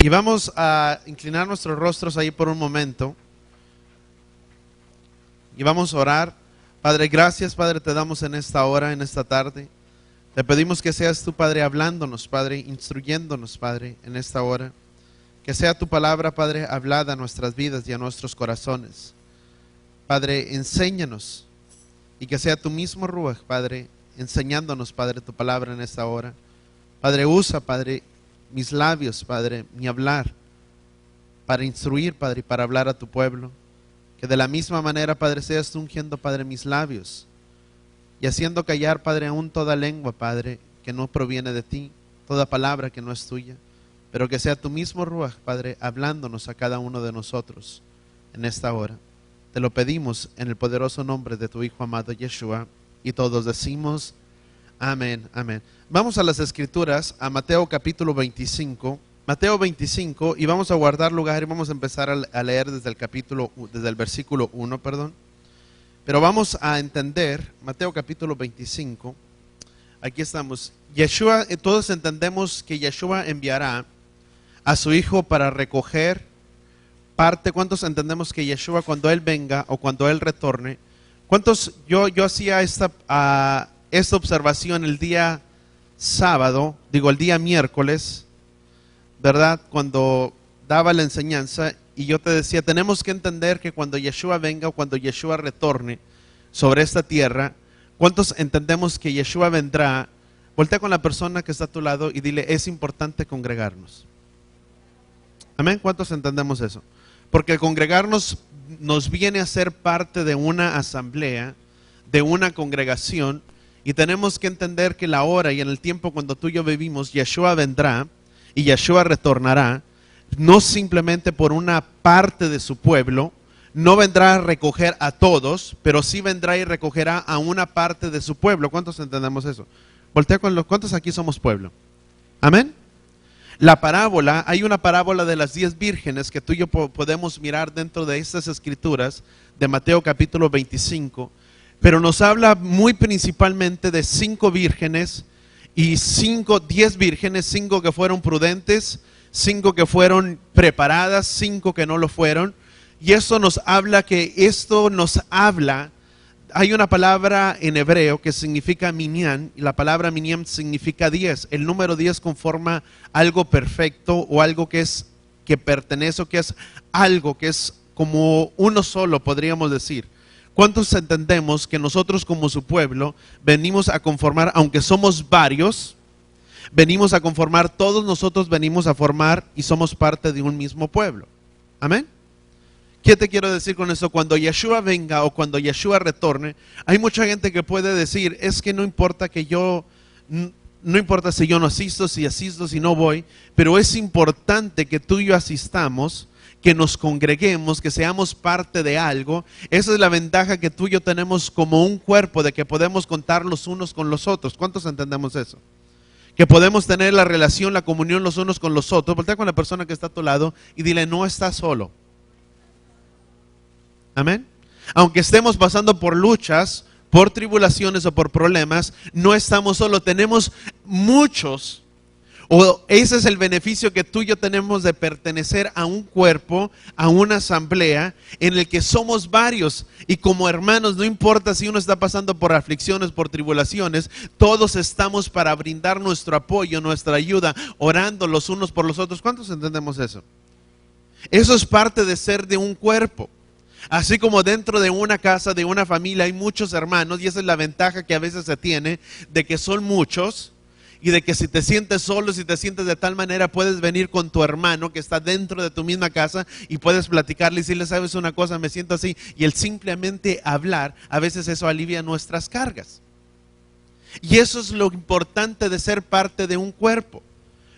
Y vamos a inclinar nuestros rostros ahí por un momento y vamos a orar. Padre, gracias, Padre, te damos en esta hora, en esta tarde. Te pedimos que seas tú, Padre, hablándonos, Padre, instruyéndonos, Padre, en esta hora. Que sea tu palabra, Padre, hablada a nuestras vidas y a nuestros corazones. Padre, enséñanos y que sea tu mismo Ruach, Padre, enseñándonos, Padre, tu palabra en esta hora. Padre, usa, Padre, mis labios, Padre, mi hablar, para instruir, Padre, y para hablar a tu pueblo. Que de la misma manera, Padre, seas tú ungiendo, Padre, mis labios y haciendo callar, Padre, aún toda lengua, Padre, que no proviene de ti, toda palabra que no es tuya, pero que sea tu mismo Ruach, Padre, hablándonos a cada uno de nosotros en esta hora. Te lo pedimos en el poderoso nombre de tu Hijo amado Yeshua, y todos decimos amén, amén. Vamos a las Escrituras, a Mateo capítulo 25. Mateo 25, y vamos a guardar lugar y vamos a empezar a leer desde el versículo 1, perdón. Pero vamos a entender Mateo capítulo 25. Aquí estamos. Yeshua, todos entendemos que Yeshua enviará a su Hijo para recoger parte. ¿Cuántos entendemos que Yeshua, cuando Él venga o cuando Él retorne? ¿Cuántos? Yo hacía esta observación el día sábado, el día miércoles, ¿verdad? Cuando daba la enseñanza, y yo te decía, tenemos que entender que cuando Yeshua venga o cuando Yeshua retorne sobre esta tierra, ¿cuántos entendemos que Yeshua vendrá? Voltea con la persona que está a tu lado y dile, es importante congregarnos. Amén. ¿Cuántos entendemos eso? Porque congregarnos nos viene a ser parte de una asamblea, de una congregación, y tenemos que entender que la hora y en el tiempo cuando tú y yo vivimos, Yeshua vendrá y Yeshua retornará, no simplemente por una parte de su pueblo, no vendrá a recoger a todos, pero sí vendrá y recogerá a una parte de su pueblo. ¿Cuántos entendemos eso? Voltea con los, ¿cuántos aquí somos pueblo? Amén. La parábola, hay una parábola de las 10 vírgenes que tú y yo podemos mirar dentro de estas escrituras de Mateo capítulo 25, pero nos habla muy principalmente de 5 vírgenes y 10 vírgenes, 5 que fueron prudentes, 5 que fueron preparadas, 5 que no lo fueron. Y esto nos habla hay una palabra en hebreo que significa minyan, y la palabra minyan significa 10. El número 10 conforma algo perfecto o algo que pertenece, o que es algo que es como uno solo, podríamos decir. ¿Cuántos entendemos que nosotros como su pueblo venimos a conformar, aunque somos varios, todos nosotros venimos a formar y somos parte de un mismo pueblo? Amén. ¿Qué te quiero decir con eso? Cuando Yeshua venga o cuando Yeshua retorne, hay mucha gente que puede decir, es que no importa no importa si yo no asisto, si no voy, pero es importante que tú y yo asistamos, que nos congreguemos, que seamos parte de algo. Esa es la ventaja que tú y yo tenemos como un cuerpo, de que podemos contar los unos con los otros. ¿Cuántos entendemos eso? Que podemos tener la relación, la comunión los unos con los otros. Voltea con la persona que está a tu lado y dile, no estás solo. Amén. Aunque estemos pasando por luchas, por tribulaciones o por problemas, no estamos solos. Tenemos muchos. Ese es el beneficio que tú y yo tenemos de pertenecer a un cuerpo, a una asamblea en el que somos varios, y como hermanos, no importa si uno está pasando por aflicciones, por tribulaciones, todos estamos para brindar nuestro apoyo, nuestra ayuda, orando los unos por los otros. ¿Cuántos entendemos eso? Eso es parte de ser de un cuerpo. Así como dentro de una casa, de una familia, hay muchos hermanos, y esa es la ventaja que a veces se tiene, de que son muchos, y de que si te sientes solo, si te sientes de tal manera, puedes venir con tu hermano que está dentro de tu misma casa y puedes platicarle y decirle, sabes una cosa, me siento así, y el simplemente hablar, a veces eso alivia nuestras cargas. Y eso es lo importante de ser parte de un cuerpo.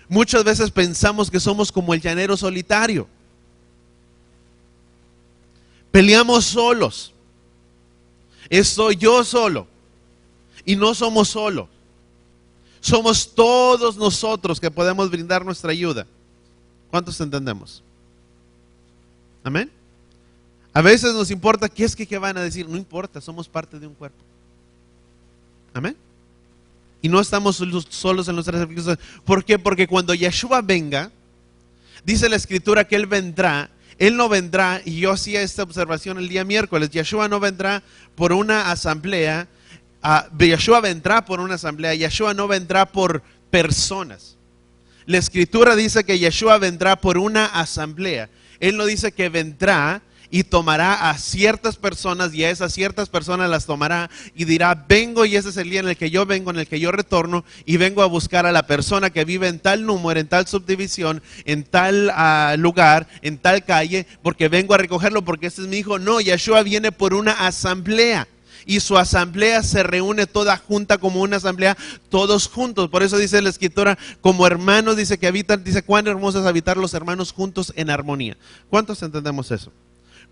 Muchas veces pensamos que somos como el llanero solitario. Peleamos solos. Estoy yo solo. Y no somos solos. Somos todos nosotros que podemos brindar nuestra ayuda. ¿Cuántos entendemos? Amén. A veces nos importa qué van a decir. No importa, somos parte de un cuerpo. Amén. Y no estamos solos en nuestras aflicciones. ¿Por qué? Porque cuando Yeshua venga, Dice la escritura que Él vendrá. Él no vendrá, y yo hacía esta observación el día miércoles, Yeshua no vendrá por una asamblea, Yeshua vendrá por una asamblea, Yeshua no vendrá por personas. La escritura dice que Yeshua vendrá por una asamblea. Él no dice que vendrá y tomará a ciertas personas y a esas ciertas personas las tomará y dirá, vengo y ese es el día en el que yo vengo, en el que yo retorno y vengo a buscar a la persona que vive en tal número, en tal subdivisión, en tal lugar, en tal calle, porque vengo a recogerlo porque ese es mi hijo. No, Yeshua viene por una asamblea. Y su asamblea se reúne toda junta como una asamblea, todos juntos. Por eso dice la escritura, como hermanos, dice que habitan, dice cuán hermoso es habitar los hermanos juntos en armonía. ¿Cuántos entendemos eso?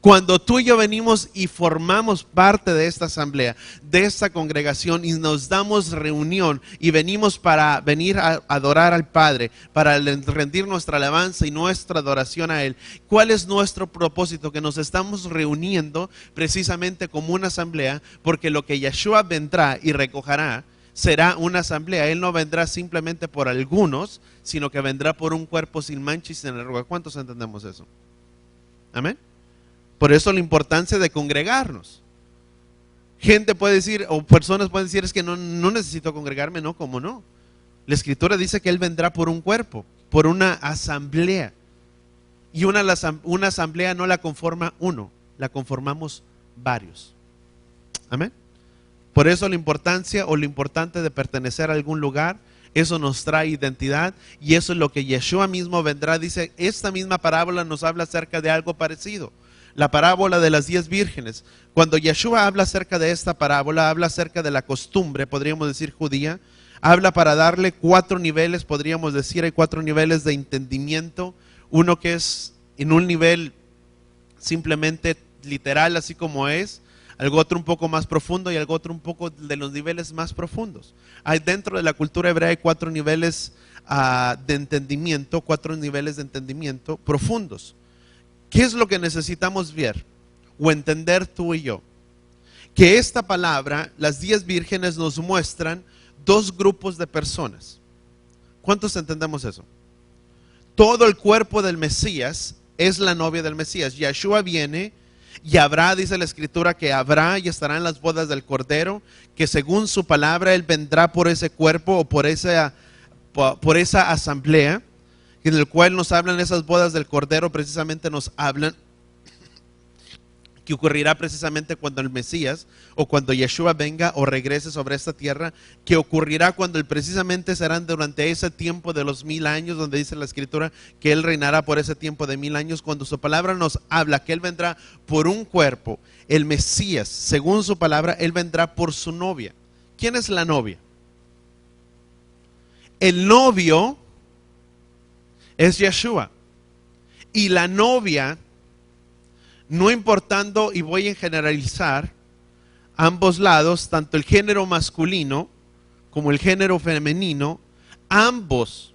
Cuando tú y yo venimos y formamos parte de esta asamblea, de esta congregación y nos damos reunión y venimos para venir a adorar al Padre, para rendir nuestra alabanza y nuestra adoración a Él, ¿cuál es nuestro propósito? Que nos estamos reuniendo precisamente como una asamblea, porque lo que Yeshua vendrá y recogerá será una asamblea. Él no vendrá simplemente por algunos, sino que vendrá por un cuerpo sin mancha y sin arruga. ¿Cuántos entendemos eso? Amén. Por eso la importancia de congregarnos. Gente puede decir, o personas pueden decir, es que no necesito congregarme. No, ¿cómo no? La escritura dice que Él vendrá por un cuerpo, por una asamblea. Y una asamblea no la conforma uno, la conformamos varios. Amén. Por eso la importancia o lo importante de pertenecer a algún lugar, eso nos trae identidad y eso es lo que Yeshua mismo vendrá. Dice, esta misma parábola nos habla acerca de algo parecido. La parábola de las 10 vírgenes. Cuando Yeshua habla acerca de esta parábola, habla acerca de la costumbre, podríamos decir judía. Habla para darle 4 niveles, podríamos decir, hay 4 niveles de entendimiento. Uno que es en un nivel simplemente literal, así como es. Algo otro un poco más profundo y algo otro un poco de los niveles más profundos. Hay dentro de la cultura hebrea hay 4 niveles de entendimiento, 4 niveles de entendimiento profundos. ¿Qué es lo que necesitamos ver o entender tú y yo? Que esta palabra, las 10 vírgenes nos muestran 2 grupos de personas. ¿Cuántos entendemos eso? Todo el cuerpo del Mesías es la novia del Mesías. Yeshua viene y habrá, dice la escritura, que habrá y estará en las bodas del Cordero, que según su palabra Él vendrá por ese cuerpo o por esa asamblea, en el cual nos hablan esas bodas del Cordero, precisamente nos hablan que ocurrirá precisamente cuando el Mesías o cuando Yeshua venga o regrese sobre esta tierra, que ocurrirá cuando Él precisamente serán durante ese tiempo de los 1000 años, donde dice la escritura que Él reinará por ese tiempo de 1000 años, cuando su palabra nos habla que Él vendrá por un cuerpo. El Mesías, según su palabra, Él vendrá por su novia. ¿Quién es la novia? El novio es Yeshua. Y la novia, no importando, y voy a generalizar, ambos lados, tanto el género masculino como el género femenino, ambos,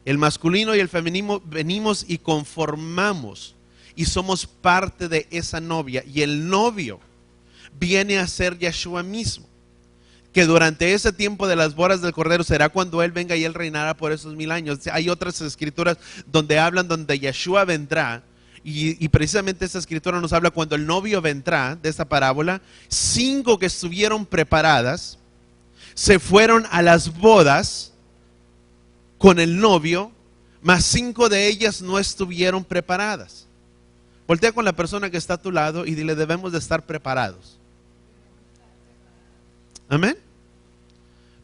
el masculino y el femenino, venimos y conformamos y somos parte de esa novia. Y el novio viene a ser Yeshua mismo, que durante ese tiempo de las bodas del Cordero será cuando Él venga y Él reinará por esos 1000 años. Hay otras escrituras donde hablan donde Yeshua vendrá y precisamente esta escritura nos habla cuando el novio vendrá de esta parábola. 5 que estuvieron preparadas se fueron a las bodas con el novio, mas 5 de ellas no estuvieron preparadas. Voltea con la persona que está a tu lado y dile, debemos de estar preparados. Amén.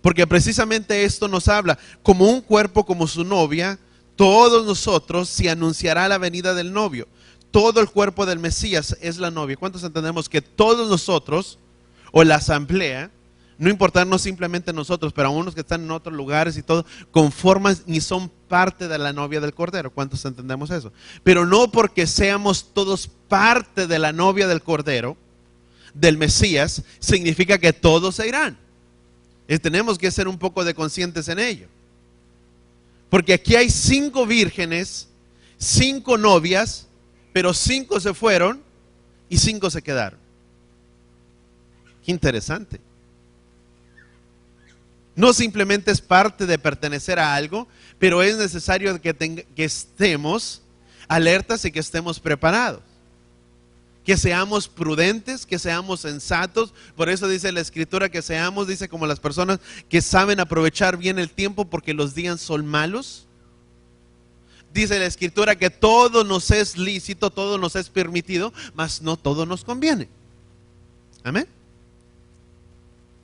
Porque precisamente esto nos habla, como un cuerpo, como su novia, todos nosotros se anunciará la venida del novio. Todo el cuerpo del Mesías es la novia. ¿Cuántos entendemos que todos nosotros, o la asamblea, no importarnos simplemente nosotros, pero a unos que están en otros lugares y todo, conforman y son parte de la novia del Cordero? ¿Cuántos entendemos eso? Pero no porque seamos todos parte de la novia del Cordero, del Mesías, significa que todos se irán. Y tenemos que ser un poco de conscientes en ello. Porque aquí hay 5 vírgenes, 5 novias, pero 5 se fueron y 5 se quedaron. Qué interesante. No simplemente es parte de pertenecer a algo, pero es necesario que estemos alertas y que estemos preparados. Que seamos prudentes, que seamos sensatos. Por eso dice la Escritura que seamos, dice, como las personas que saben aprovechar bien el tiempo porque los días son malos. Dice la Escritura que todo nos es lícito, todo nos es permitido, mas no todo nos conviene. Amén.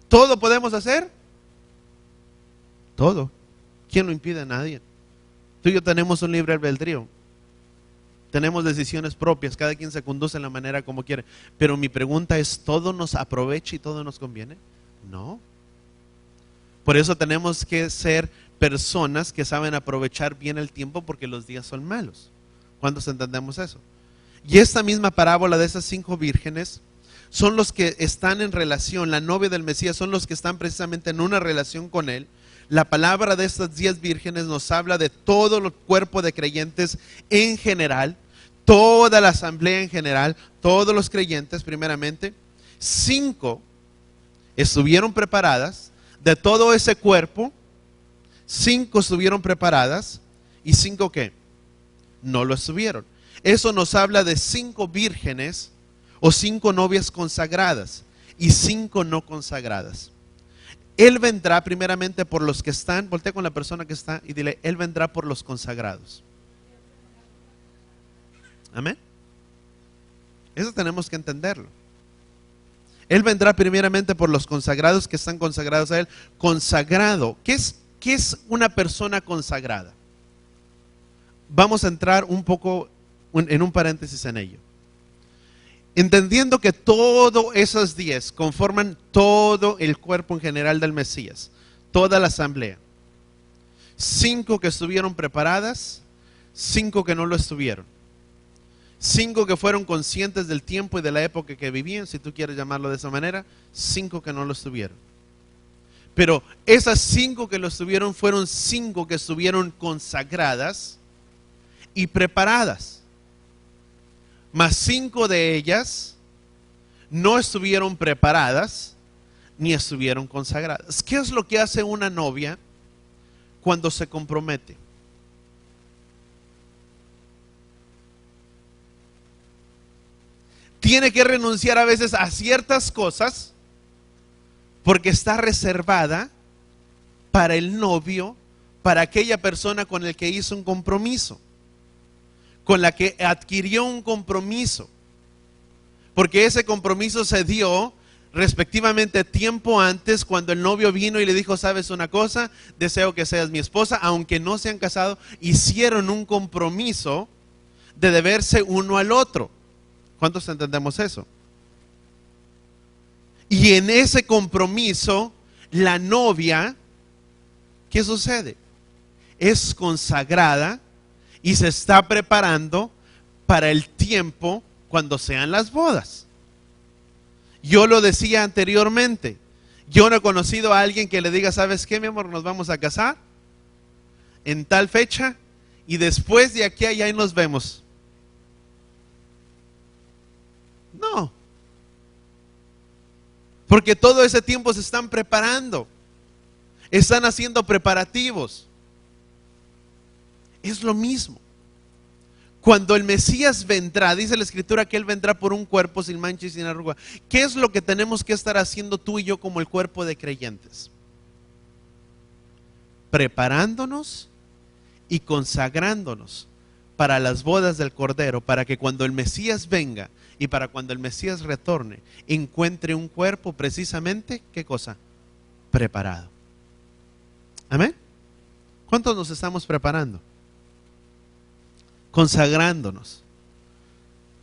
¿Todo podemos hacer? Todo. ¿Quién lo impide? A nadie. Tú y yo tenemos un libre albedrío. Tenemos decisiones propias, cada quien se conduce en la manera como quiere. Pero mi pregunta es, ¿todo nos aprovecha y todo nos conviene? No. Por eso tenemos que ser personas que saben aprovechar bien el tiempo porque los días son malos. ¿Cuántos entendemos eso? Y esta misma parábola de esas 5 vírgenes son los que están en relación, la novia del Mesías, son los que están precisamente en una relación con él. La palabra de estas 10 vírgenes nos habla de todo el cuerpo de creyentes en general, toda la asamblea en general, todos los creyentes primeramente. 5 estuvieron preparadas de todo ese cuerpo, 5 estuvieron preparadas y 5 ¿qué? No lo estuvieron. Eso nos habla de 5 vírgenes o 5 novias consagradas y 5 no consagradas. Él vendrá primeramente por los que están, voltea con la persona que está y dile, Él vendrá por los consagrados. Amén. Eso tenemos que entenderlo. Él vendrá primeramente por los consagrados que están consagrados a Él. Consagrado, ¿qué es una persona consagrada? Vamos a entrar un poco en un paréntesis en ello. Entendiendo que todos esos 10 conforman todo el cuerpo en general del Mesías, toda la asamblea. 5 que estuvieron preparadas, 5 que no lo estuvieron. 5 que fueron conscientes del tiempo y de la época que vivían, si tú quieres llamarlo de esa manera, 5 que no lo estuvieron. Pero esas 5 que lo estuvieron fueron 5 que estuvieron consagradas y preparadas. Mas 5 de ellas no estuvieron preparadas ni estuvieron consagradas. ¿Qué es lo que hace una novia cuando se compromete? Tiene que renunciar a veces a ciertas cosas porque está reservada para el novio, para aquella persona con el que hizo un compromiso, con la que adquirió un compromiso, porque ese compromiso se dio respectivamente tiempo antes, cuando el novio vino y le dijo, ¿sabes una cosa? Deseo que seas mi esposa, aunque no se han casado. Hicieron un compromiso de deberse uno al otro. ¿Cuántos entendemos eso? Y en ese compromiso, la novia, ¿qué sucede? Es consagrada y se está preparando para el tiempo cuando sean las bodas. Yo lo decía anteriormente, yo no he conocido a alguien que le diga, ¿sabes qué, mi amor? Nos vamos a casar en tal fecha y después de aquí a allá nos vemos. No, porque todo ese tiempo se están preparando, están haciendo preparativos. Es lo mismo. Cuando el Mesías vendrá, dice la Escritura que Él vendrá por un cuerpo sin mancha y sin arruga. ¿Qué es lo que tenemos que estar haciendo tú y yo como el cuerpo de creyentes? Preparándonos y consagrándonos para las bodas del Cordero, para que cuando el Mesías venga y para cuando el Mesías retorne, encuentre un cuerpo precisamente, ¿qué cosa? Preparado. ¿Amén? ¿Cuántos nos estamos preparando? Consagrándonos.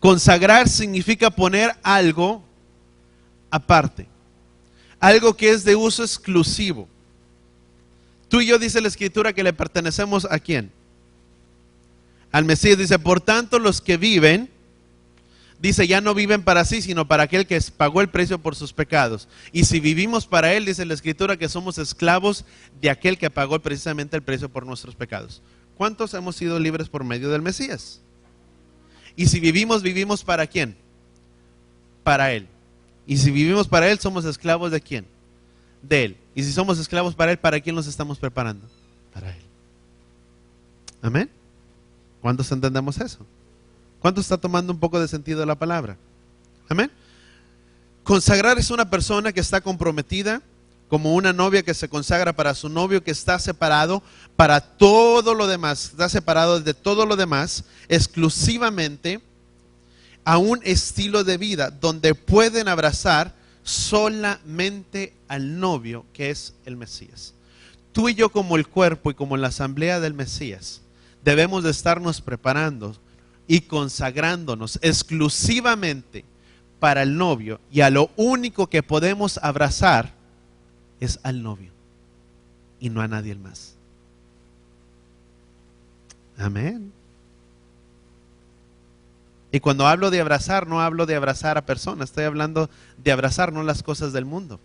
Consagrar significa poner algo aparte, algo que es de uso exclusivo. Tú y yo, dice la Escritura, que le pertenecemos ¿a quién? Al Mesías. Dice, por tanto los que viven, dice, ya no viven para sí, sino para aquel que pagó el precio por sus pecados. Y si vivimos para Él, dice la Escritura, que somos esclavos de aquel que pagó precisamente el precio por nuestros pecados. ¿Cuántos hemos sido libres por medio del Mesías? Y si vivimos, ¿vivimos para quién? Para Él. Y si vivimos para Él, ¿somos esclavos de quién? De Él. Y si somos esclavos para Él, ¿para quién nos estamos preparando? Para Él. Amén. ¿Cuántos entendemos eso? ¿Cuántos está tomando un poco de sentido la palabra? Amén. Consagrar es una persona que está comprometida, como una novia que se consagra para su novio, que está separado para todo lo demás, está separado de todo lo demás, exclusivamente a un estilo de vida donde pueden abrazar solamente al novio, que es el Mesías. Tú y yo, como el cuerpo y como la asamblea del Mesías, debemos de estarnos preparando y consagrándonos exclusivamente para el novio, y a lo único que podemos abrazar es al novio y no a nadie más. Amén. Y cuando hablo de abrazar, no hablo de abrazar a personas, estoy hablando de abrazar no las cosas del mundo.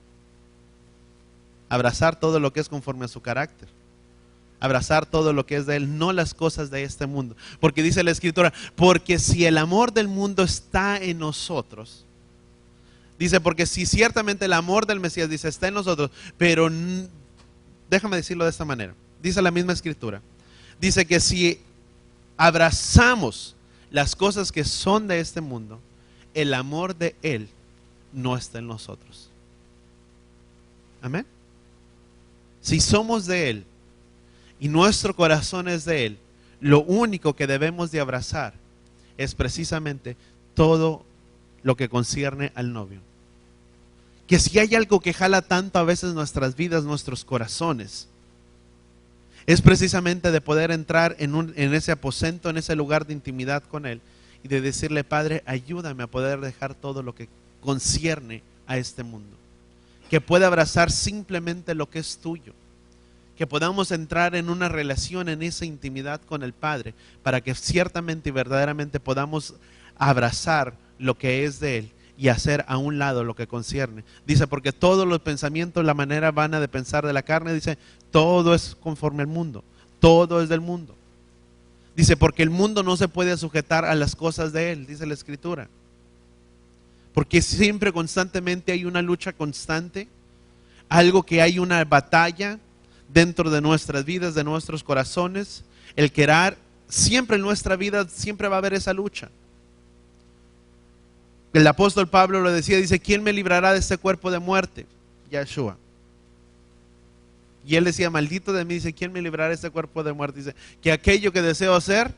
Abrazar todo lo que es conforme a su carácter. Abrazar todo lo que es de Él, no las cosas de este mundo. Porque dice la Escritura, porque si el amor del mundo está en nosotros, dice, porque si ciertamente el amor del Mesías, dice, está en nosotros, pero déjame decirlo de esta manera, dice la misma Escritura, dice que si abrazamos las cosas que son de este mundo, el amor de Él no está en nosotros. Amén. Si somos de Él y nuestro corazón es de Él, lo único que debemos de abrazar es precisamente todo lo que concierne al novio. Que si hay algo que jala tanto a veces nuestras vidas, nuestros corazones, es precisamente de poder entrar en ese aposento, en ese lugar de intimidad con Él y de decirle, Padre, ayúdame a poder dejar todo lo que concierne a este mundo. Que pueda abrazar simplemente lo que es tuyo. Que podamos entrar en una relación, en esa intimidad con el Padre, para que ciertamente y verdaderamente podamos abrazar lo que es de Él y hacer a un lado lo que concierne. Dice, porque todos los pensamientos, la manera vana de pensar de la carne, dice, todo es conforme al mundo, todo es del mundo. Dice, porque el mundo no se puede sujetar a las cosas de Él, dice la Escritura. Porque siempre, constantemente hay una lucha constante, algo que hay una batalla dentro de nuestras vidas, de nuestros corazones, el querer, siempre en nuestra vida, siempre va a haber esa lucha. El apóstol Pablo lo decía, dice, ¿quién me librará de este cuerpo de muerte? Yeshua. Y él decía, maldito de mí, dice, ¿quién me librará de este cuerpo de muerte? Dice, que aquello que deseo hacer,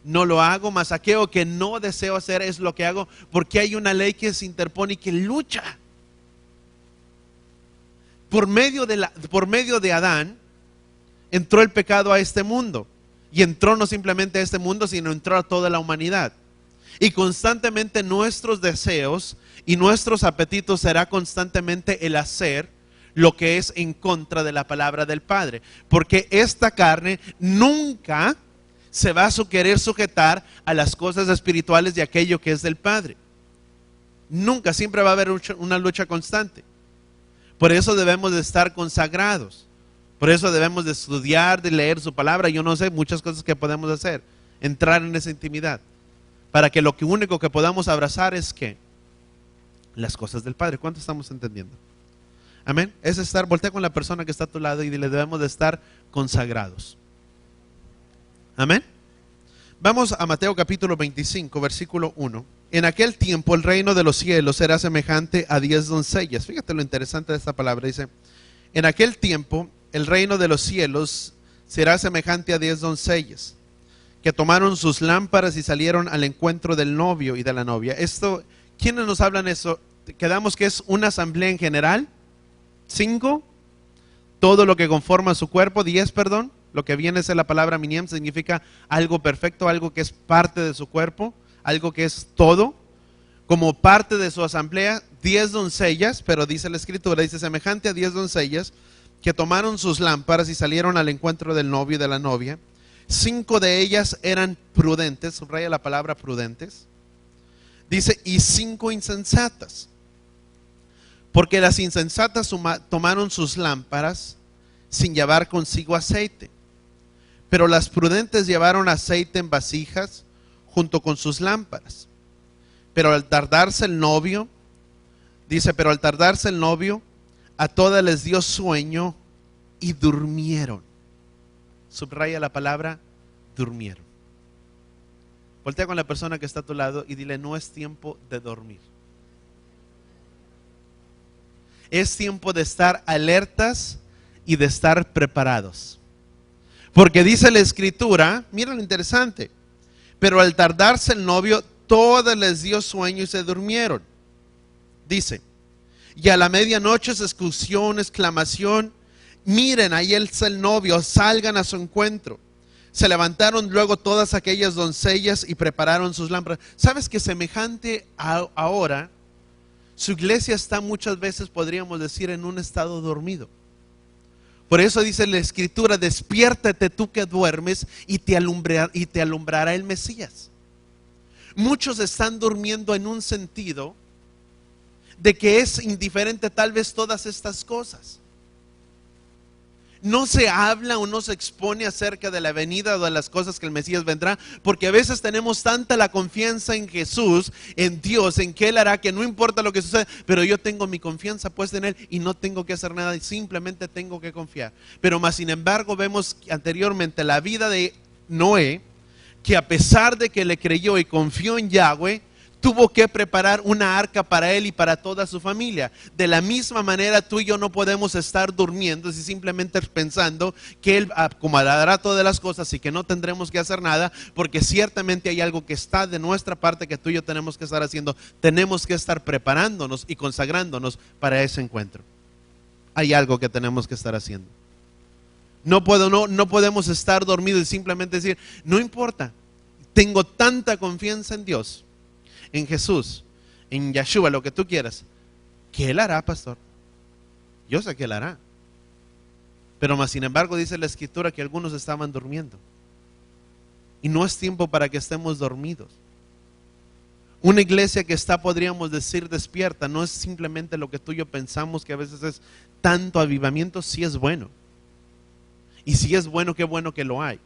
no lo hago, mas aquello que no deseo hacer es lo que hago, porque hay una ley que se interpone y que lucha. Por medio de Adán, entró el pecado a este mundo. Y entró no simplemente a este mundo, sino entró a toda la humanidad. Y constantemente nuestros deseos y nuestros apetitos será constantemente el hacer lo que es en contra de la palabra del Padre. Porque esta carne nunca se va a querer sujetar a las cosas espirituales de aquello que es del Padre. Nunca, siempre va a haber una lucha constante. Por eso debemos de estar consagrados. Por eso debemos de estudiar, de leer su palabra. Yo no sé, muchas cosas que podemos hacer. Entrar en esa intimidad. Para que lo único que podamos abrazar es que las cosas del Padre. ¿Cuánto estamos entendiendo? Amén. Es estar, voltea con la persona que está a tu lado y dile, debemos de estar consagrados. Amén. Vamos a Mateo capítulo 25, versículo 1. En aquel tiempo el reino de los cielos será semejante a 10 doncellas. Fíjate lo interesante de esta palabra. Dice, en aquel tiempo el reino de los cielos será semejante a 10 doncellas que tomaron sus lámparas y salieron al encuentro del novio y de la novia. Esto, ¿quiénes nos hablan eso? Quedamos que es una asamblea en general. 5, todo lo que conforma su cuerpo. 10, perdón, lo que viene es la palabra minyan, significa algo perfecto, algo que es parte de su cuerpo, algo que es todo. Como parte de su asamblea, 10 doncellas, pero dice la Escritura, dice semejante a 10 doncellas que tomaron sus lámparas y salieron al encuentro del novio y de la novia. 5 de ellas eran prudentes, subraya la palabra prudentes. Dice, y 5 insensatas. Porque las insensatas tomaron sus lámparas sin llevar consigo aceite. Pero las prudentes llevaron aceite en vasijas junto con sus lámparas. Pero al tardarse el novio, dice, pero al tardarse el novio, a todas les dio sueño y durmieron. Subraya la palabra durmieron. Voltea con la persona que está a tu lado y dile: no es tiempo de dormir. Es tiempo de estar alertas y de estar preparados. Porque dice la escritura, mira lo interesante: pero al tardarse el novio, todas les dio sueño y se durmieron. Dice: y a la medianoche se escuchó una exclamación: miren, ahí está el novio, salgan a su encuentro. Se levantaron luego todas aquellas doncellas y prepararon sus lámparas. ¿Sabes que semejante a ahora, su iglesia está muchas veces, podríamos decir, en un estado dormido? Por eso dice la escritura: despiértate tú que duermes y te alumbrará el Mesías. Muchos están durmiendo en un sentido de que es indiferente tal vez todas estas cosas. No se habla o no se expone acerca de la venida o de las cosas que el Mesías vendrá, porque a veces tenemos tanta la confianza en Jesús, en Dios, en que Él hará, que no importa lo que suceda, pero yo tengo mi confianza puesta en Él y no tengo que hacer nada, y simplemente tengo que confiar. Pero más sin embargo vemos anteriormente la vida de Noé, que a pesar de que le creyó y confió en Yahweh, tuvo que preparar una arca para él y para toda su familia. De la misma manera, tú y yo no podemos estar durmiendo y simplemente pensando que Él acomodará todas las cosas y que no tendremos que hacer nada, porque ciertamente hay algo que está de nuestra parte que tú y yo tenemos que estar haciendo. Tenemos que estar preparándonos y consagrándonos para ese encuentro. Hay algo que tenemos que estar haciendo. No podemos estar dormidos y simplemente decir: no importa, tengo tanta confianza en Dios, en Jesús, en Yeshua, lo que tú quieras, que Él hará, pastor. Yo sé que Él hará. Pero más sin embargo dice la escritura que algunos estaban durmiendo. Y no es tiempo para que estemos dormidos. Una iglesia que está, podríamos decir, despierta, no es simplemente lo que tú y yo pensamos, que a veces es tanto avivamiento. Sí es bueno. Y si es bueno, qué bueno que lo hay.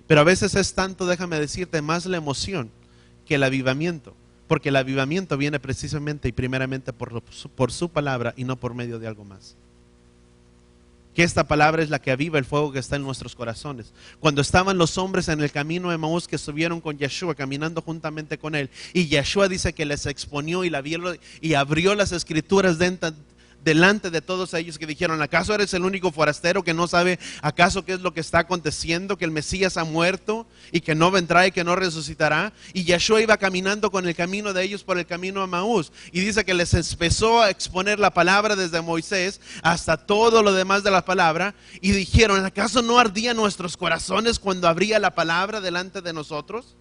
Pero a veces es tanto, déjame decirte, más la emoción que el avivamiento, porque el avivamiento viene precisamente y primeramente por su palabra y no por medio de algo más. Que esta palabra es la que aviva el fuego que está en nuestros corazones. Cuando estaban los hombres en el camino de Emaús, que estuvieron con Yeshua, caminando juntamente con él, y Yeshua dice que les exponió y abrió las escrituras delante de todos ellos, que dijeron: ¿acaso eres el único forastero que no sabe acaso qué es lo que está aconteciendo? Que el Mesías ha muerto y que no vendrá y que no resucitará. Y Yeshua iba caminando con el camino de ellos por el camino a Emaús, y dice que les empezó a exponer la palabra desde Moisés hasta todo lo demás de la palabra, y dijeron: ¿acaso no ardían nuestros corazones cuando abría la palabra delante de nosotros?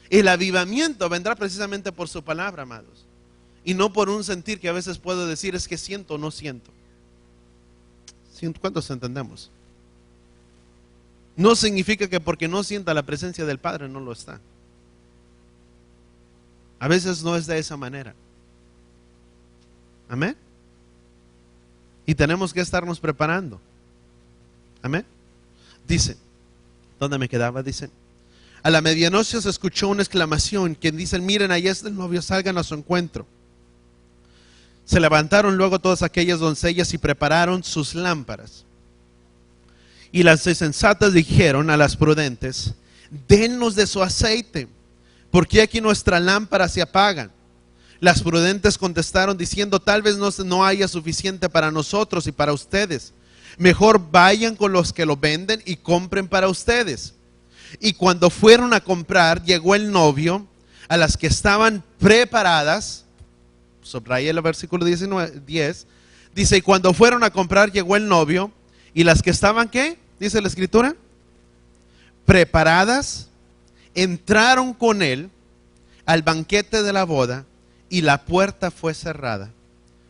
El avivamiento vendrá precisamente por su palabra, amados. Y no por un sentir que a veces puedo decir: es que siento o no siento. ¿Cuántos entendemos? No significa que porque no sienta la presencia del Padre no lo está. A veces no es de esa manera. Amén. Y tenemos que estarnos preparando. Amén. Dice, ¿dónde me quedaba? Dice: a la medianoche se escuchó una exclamación que dicen: miren, allá está el novio, salgan a su encuentro. Se levantaron luego todas aquellas doncellas y prepararon sus lámparas. Y las insensatas dijeron a las prudentes: dennos de su aceite, porque aquí nuestras lámparas se apagan. Las prudentes contestaron diciendo: tal vez no haya suficiente para nosotros y para ustedes. Mejor vayan con los que lo venden y compren para ustedes. Y cuando fueron a comprar, llegó el novio. A las que estaban preparadas, subrayé el versículo 10, dice: y cuando fueron a comprar, llegó el novio, y las que estaban, ¿qué? Dice la escritura, preparadas, entraron con él al banquete de la boda, y la puerta fue cerrada.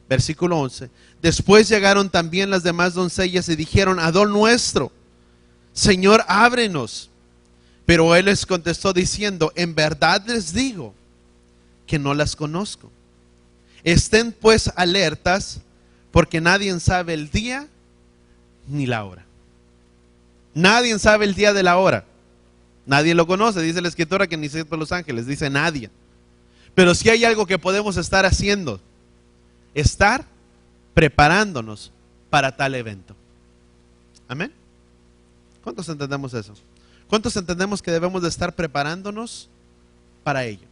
Versículo 11, después llegaron también las demás doncellas y dijeron: Adón nuestro, Señor, ábrenos. Pero él les contestó diciendo: en verdad les digo que no las conozco. Estén pues alertas, porque nadie sabe el día ni la hora. Nadie sabe el día de la hora. Nadie lo conoce, dice la escritura, que ni siquiera los ángeles, dice nadie. Pero si hay algo que podemos estar haciendo, estar preparándonos para tal evento. Amén. ¿Cuántos entendemos eso? ¿Cuántos entendemos que debemos de estar preparándonos para ello?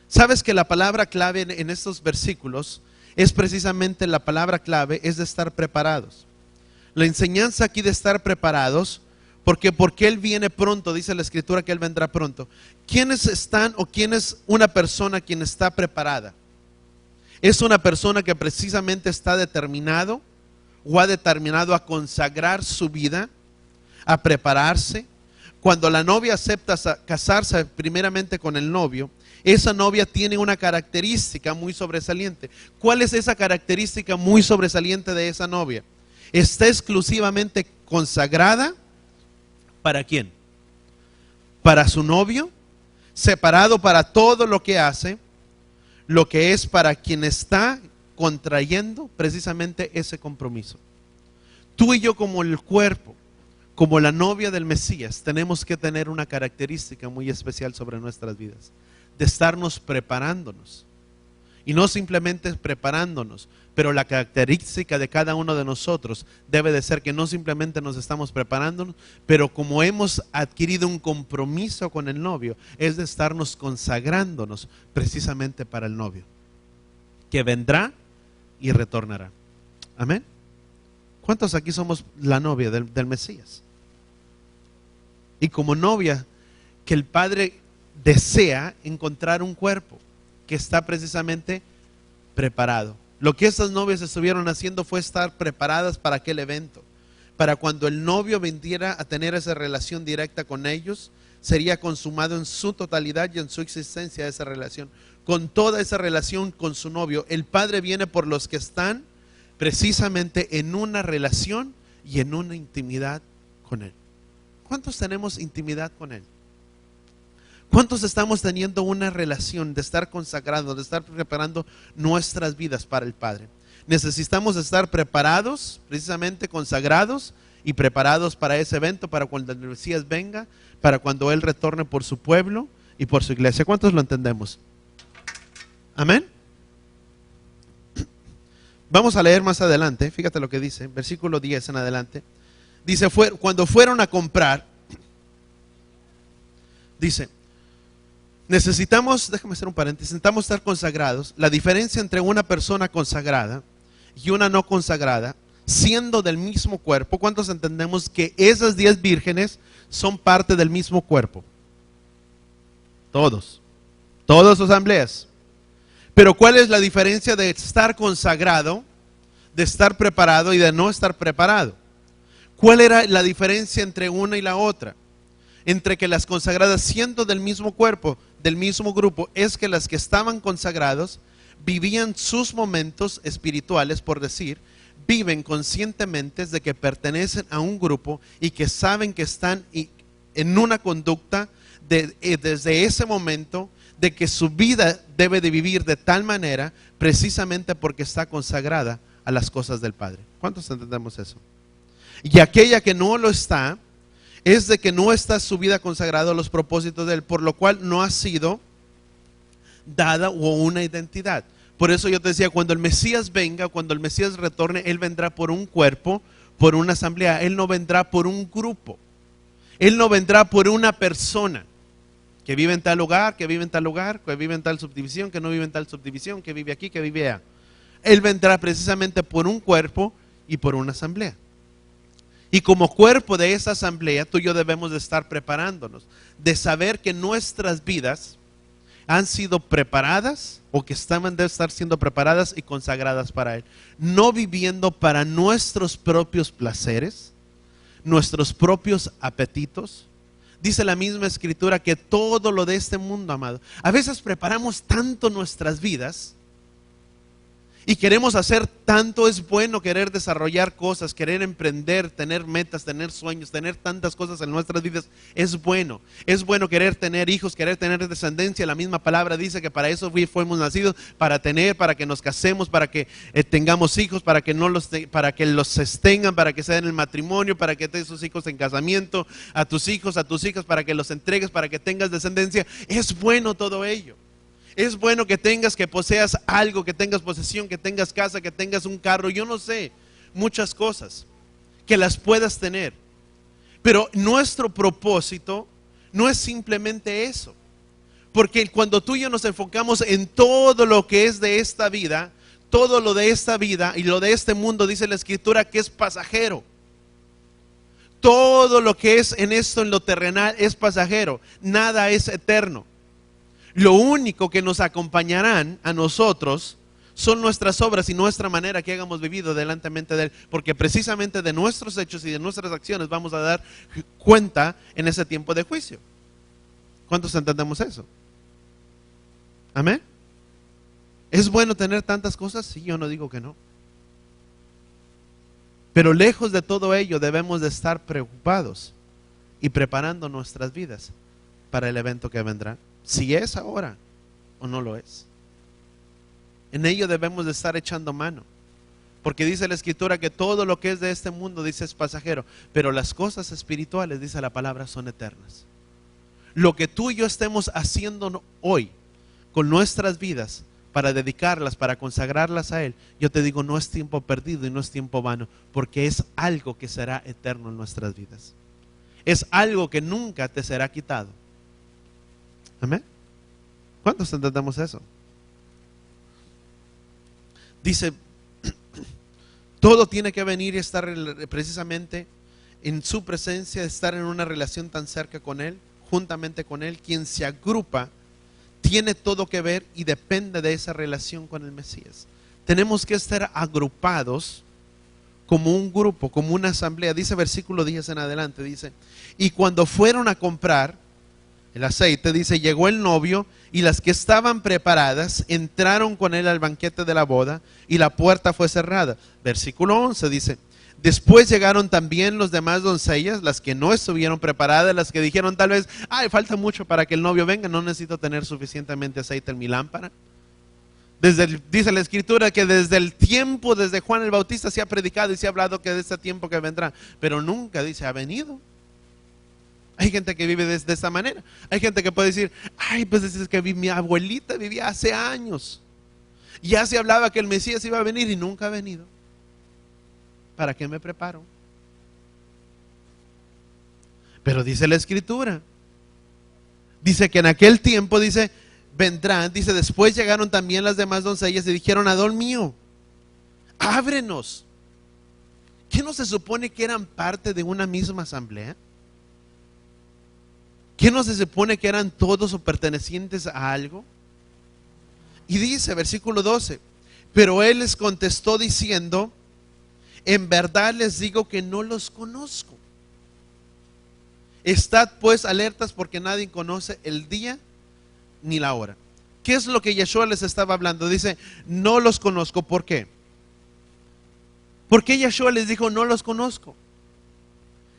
¿Sabes que la palabra clave en estos versículos es precisamente la palabra clave, es de estar preparados? La enseñanza aquí de estar preparados, porque Él viene pronto, dice la Escritura que Él vendrá pronto. ¿Quiénes están o quién es una persona quien está preparada? Es una persona que precisamente está determinado o ha determinado a consagrar su vida, a prepararse. Cuando la novia acepta casarse primeramente con el novio, esa novia tiene una característica muy sobresaliente. ¿Cuál es esa característica muy sobresaliente de esa novia? Está exclusivamente consagrada. ¿Para quién? Para su novio, separado para todo lo que hace, lo que es para quien está contrayendo precisamente ese compromiso. Tú y yo, como el cuerpo, como la novia del Mesías, tenemos que tener una característica muy especial sobre nuestras vidas, de estarnos preparándonos. Y no simplemente preparándonos, pero la característica de cada uno de nosotros debe de ser que no simplemente nos estamos preparándonos, pero como hemos adquirido un compromiso con el novio, es de estarnos consagrándonos precisamente para el novio, que vendrá y retornará. Amén. ¿Cuántos aquí somos la novia del Mesías? Y como novia, que el Padre desea encontrar un cuerpo que está precisamente preparado. Lo que esas novias estuvieron haciendo fue estar preparadas para aquel evento. Para cuando el novio viniera a tener esa relación directa con ellos, sería consumado en su totalidad y en su existencia esa relación. Con toda esa relación con su novio, el Padre viene por los que están precisamente en una relación y en una intimidad con Él. ¿Cuántos tenemos intimidad con Él? ¿Cuántos estamos teniendo una relación de estar consagrados, de estar preparando nuestras vidas para el Padre? Necesitamos estar preparados, precisamente consagrados y preparados para ese evento, para cuando el Mesías venga, para cuando Él retorne por su pueblo y por su iglesia. ¿Cuántos lo entendemos? Amén. Vamos a leer más adelante, fíjate lo que dice, versículo 10 en adelante. Dice, cuando fueron a comprar, dice, déjame hacer un paréntesis, necesitamos estar consagrados. La diferencia entre una persona consagrada y una no consagrada, siendo del mismo cuerpo, ¿cuántos entendemos que esas 10 vírgenes son parte del mismo cuerpo? Todos asambleas. Pero ¿cuál es la diferencia de estar consagrado, de estar preparado y de no estar preparado? ¿Cuál era la diferencia entre una y la otra? Entre que las consagradas, siendo del mismo cuerpo, del mismo grupo, es que las que estaban consagrados vivían sus momentos espirituales, por decir, viven conscientemente de que pertenecen a un grupo y que saben que están en una conducta desde ese momento, de que su vida debe de vivir de tal manera precisamente porque está consagrada a las cosas del Padre. ¿Cuántos entendemos eso? Y aquella que no lo está, es de que no está su vida consagrada a los propósitos de Él, por lo cual no ha sido dada o una identidad. Por eso yo te decía, cuando el Mesías venga, cuando el Mesías retorne, Él vendrá por un cuerpo, por una asamblea. Él no vendrá por un grupo. Él no vendrá por una persona que vive en tal lugar, que vive en tal lugar, que vive en tal subdivisión, que no vive en tal subdivisión, que vive aquí, que vive allá. Él vendrá precisamente por un cuerpo y por una asamblea. Y como cuerpo de esa asamblea, tú y yo debemos de estar preparándonos, de saber que nuestras vidas han sido preparadas o que deben estar siendo preparadas y consagradas para Él. No viviendo para nuestros propios placeres, nuestros propios apetitos. Dice la misma Escritura que todo lo de este mundo, amado, a veces preparamos tanto nuestras vidas y queremos hacer tanto. Es bueno querer desarrollar cosas, querer emprender, tener metas, tener sueños, tener tantas cosas en nuestras vidas. Es bueno querer tener hijos, querer tener descendencia. La misma palabra dice que para eso fuimos nacidos, para que nos casemos, para que tengamos hijos, para que para que los sostengan, para que sean el matrimonio, para que tengas sus hijos en casamiento, a tus hijos, a tus hijas, para que los entregues, para que tengas descendencia. Es bueno todo ello. Es bueno que tengas, que poseas algo, que tengas posesión, que tengas casa, que tengas un carro, yo no sé, muchas cosas, que las puedas tener. Pero nuestro propósito no es simplemente eso. Porque cuando tú y yo nos enfocamos en todo lo que es de esta vida, todo lo de esta vida y lo de este mundo, dice la Escritura que es pasajero. Todo lo que es en esto, en lo terrenal, es pasajero. Nada es eterno. Lo único que nos acompañarán a nosotros son nuestras obras y nuestra manera que hayamos vivido delante de Él. Porque precisamente de nuestros hechos y de nuestras acciones vamos a dar cuenta en ese tiempo de juicio. ¿Cuántos entendemos eso? Amén. ¿Es bueno tener tantas cosas? Sí, yo no digo que no. Pero lejos de todo ello debemos de estar preocupados y preparando nuestras vidas para el evento que vendrá. Si es ahora o no lo es. En ello debemos de estar echando mano. Porque dice la Escritura que todo lo que es de este mundo, dice, es pasajero. Pero las cosas espirituales, dice la palabra, son eternas. Lo que tú y yo estemos haciendo hoy con nuestras vidas, para dedicarlas, para consagrarlas a Él, yo te digo, no es tiempo perdido y no es tiempo vano, porque es algo que será eterno en nuestras vidas. Es algo que nunca te será quitado. Amén. ¿Cuántos entendemos eso? Dice, todo tiene que venir y estar precisamente en su presencia, estar en una relación tan cerca con Él, juntamente con Él. Quien se agrupa tiene todo que ver y depende de esa relación con el Mesías. Tenemos que estar agrupados como un grupo, como una asamblea. Dice versículo 10 en adelante, dice, y cuando fueron a comprar el aceite, dice, llegó el novio y las que estaban preparadas entraron con él al banquete de la boda y la puerta fue cerrada. Versículo 11 dice, después llegaron también los demás doncellas, las que no estuvieron preparadas, las que dijeron tal vez, ay, falta mucho para que el novio venga, no necesito tener suficientemente aceite en mi lámpara. Dice la Escritura que desde el tiempo, desde Juan el Bautista se ha predicado y se ha hablado que de este tiempo que vendrá, pero nunca dice ha venido. Hay gente que vive de esta manera. Hay gente que puede decir, ay, pues es que mi abuelita vivía hace años. Ya se hablaba que el Mesías iba a venir y nunca ha venido. ¿Para qué me preparo? Pero dice la Escritura, dice que en aquel tiempo, dice, vendrán, dice, después llegaron también las demás doncellas y dijeron, Adón mío, ábrenos. ¿Qué no se supone que eran parte de una misma asamblea? ¿Qué no se supone que eran todos o pertenecientes a algo? Y dice, versículo 12, pero él les contestó diciendo, en verdad les digo que no los conozco. Estad pues alertas porque nadie conoce el día ni la hora. ¿Qué es lo que Yeshua les estaba hablando? Dice, no los conozco. ¿Por qué? ¿Por qué Yeshua les dijo, no los conozco?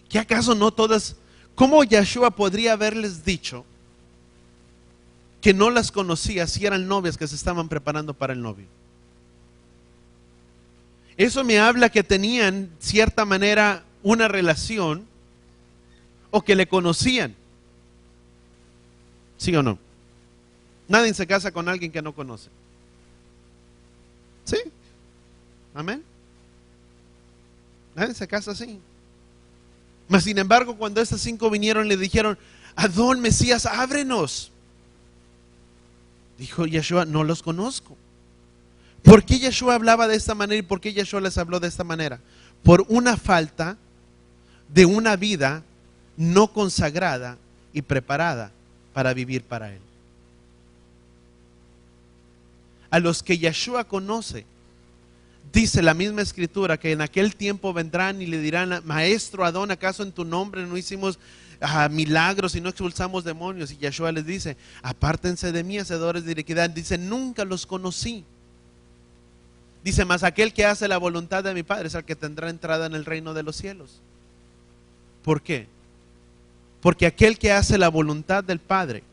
¿Qué acaso no todas? ¿Cómo Yeshua podría haberles dicho que no las conocía si eran novias que se estaban preparando para el novio? Eso me habla que tenían cierta manera una relación o que le conocían. ¿Sí o no? Nadie se casa con alguien que no conoce. ¿Sí? Amén. Nadie se casa así. Mas sin embargo, cuando estas 5 vinieron, le dijeron, Adón, Mesías, ábrenos. Dijo Yeshua, no los conozco. ¿Por qué Yeshua hablaba de esta manera y por qué Yeshua les habló de esta manera? Por una falta de una vida no consagrada y preparada para vivir para Él. A los que Yeshua conoce, dice la misma Escritura que en aquel tiempo vendrán y le dirán, Maestro Adón, ¿acaso en tu nombre no hicimos milagros y no expulsamos demonios? Y Yeshua les dice, apártense de mí, hacedores de iniquidad. Dice, nunca los conocí. Dice, mas aquel que hace la voluntad de mi Padre es el que tendrá entrada en el reino de los cielos. ¿Por qué? Porque aquel que hace la voluntad del Padre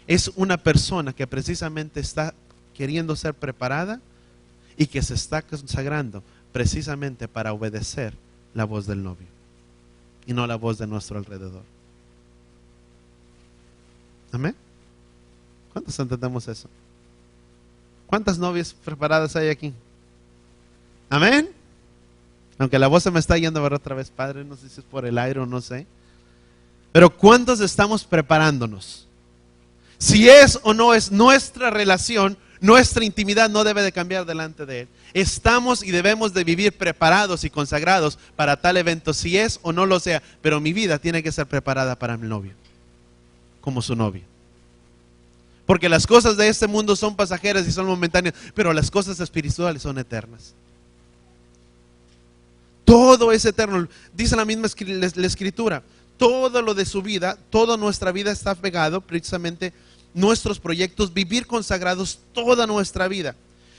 es una persona que precisamente está queriendo ser preparada y que se está consagrando precisamente para obedecer la voz del novio y no la voz de nuestro alrededor. Amén. ¿Cuántos entendemos eso? ¿Cuántas novias preparadas hay aquí? Amén. Aunque la voz se me está yendo a ver otra vez, Padre, no sé si es por el aire o no sé. Pero ¿cuántos estamos preparándonos? Si es o no es nuestra relación, nuestra intimidad no debe de cambiar delante de Él. Estamos y debemos de vivir preparados y consagrados para tal evento, si es o no lo sea. Pero mi vida tiene que ser preparada para mi novio, como su novia. Porque las cosas de este mundo son pasajeras y son momentáneas, pero las cosas espirituales son eternas. Todo es eterno. Dice la misma la Escritura, todo lo de su vida, toda nuestra vida está pegado precisamente nuestros proyectos, vivir consagrados toda nuestra vida.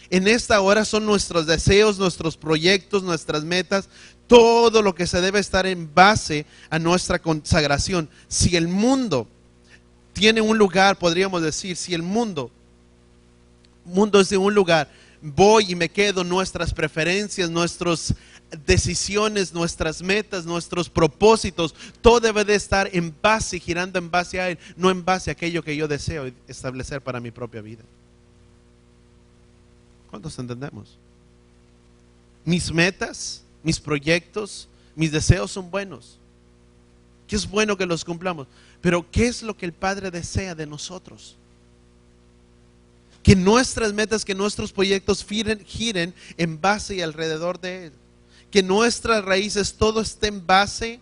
En esta hora son nuestros deseos, nuestros proyectos, nuestras metas, todo lo que se debe estar en base a nuestra consagración. Si el mundo tiene un lugar, podríamos decir, si el mundo es de un lugar, voy y me quedo, nuestras preferencias, nuestras decisiones, nuestras metas, nuestros propósitos, todo debe de estar en base, girando en base a Él, no en base a aquello que yo deseo establecer para mi propia vida. ¿Cuántos entendemos? Mis metas, mis proyectos, mis deseos son buenos. Que es bueno que los cumplamos, pero ¿qué es lo que el Padre desea de nosotros? Que nuestras metas, que nuestros proyectos giren en base y alrededor de Él. Que nuestras raíces, todo esté en base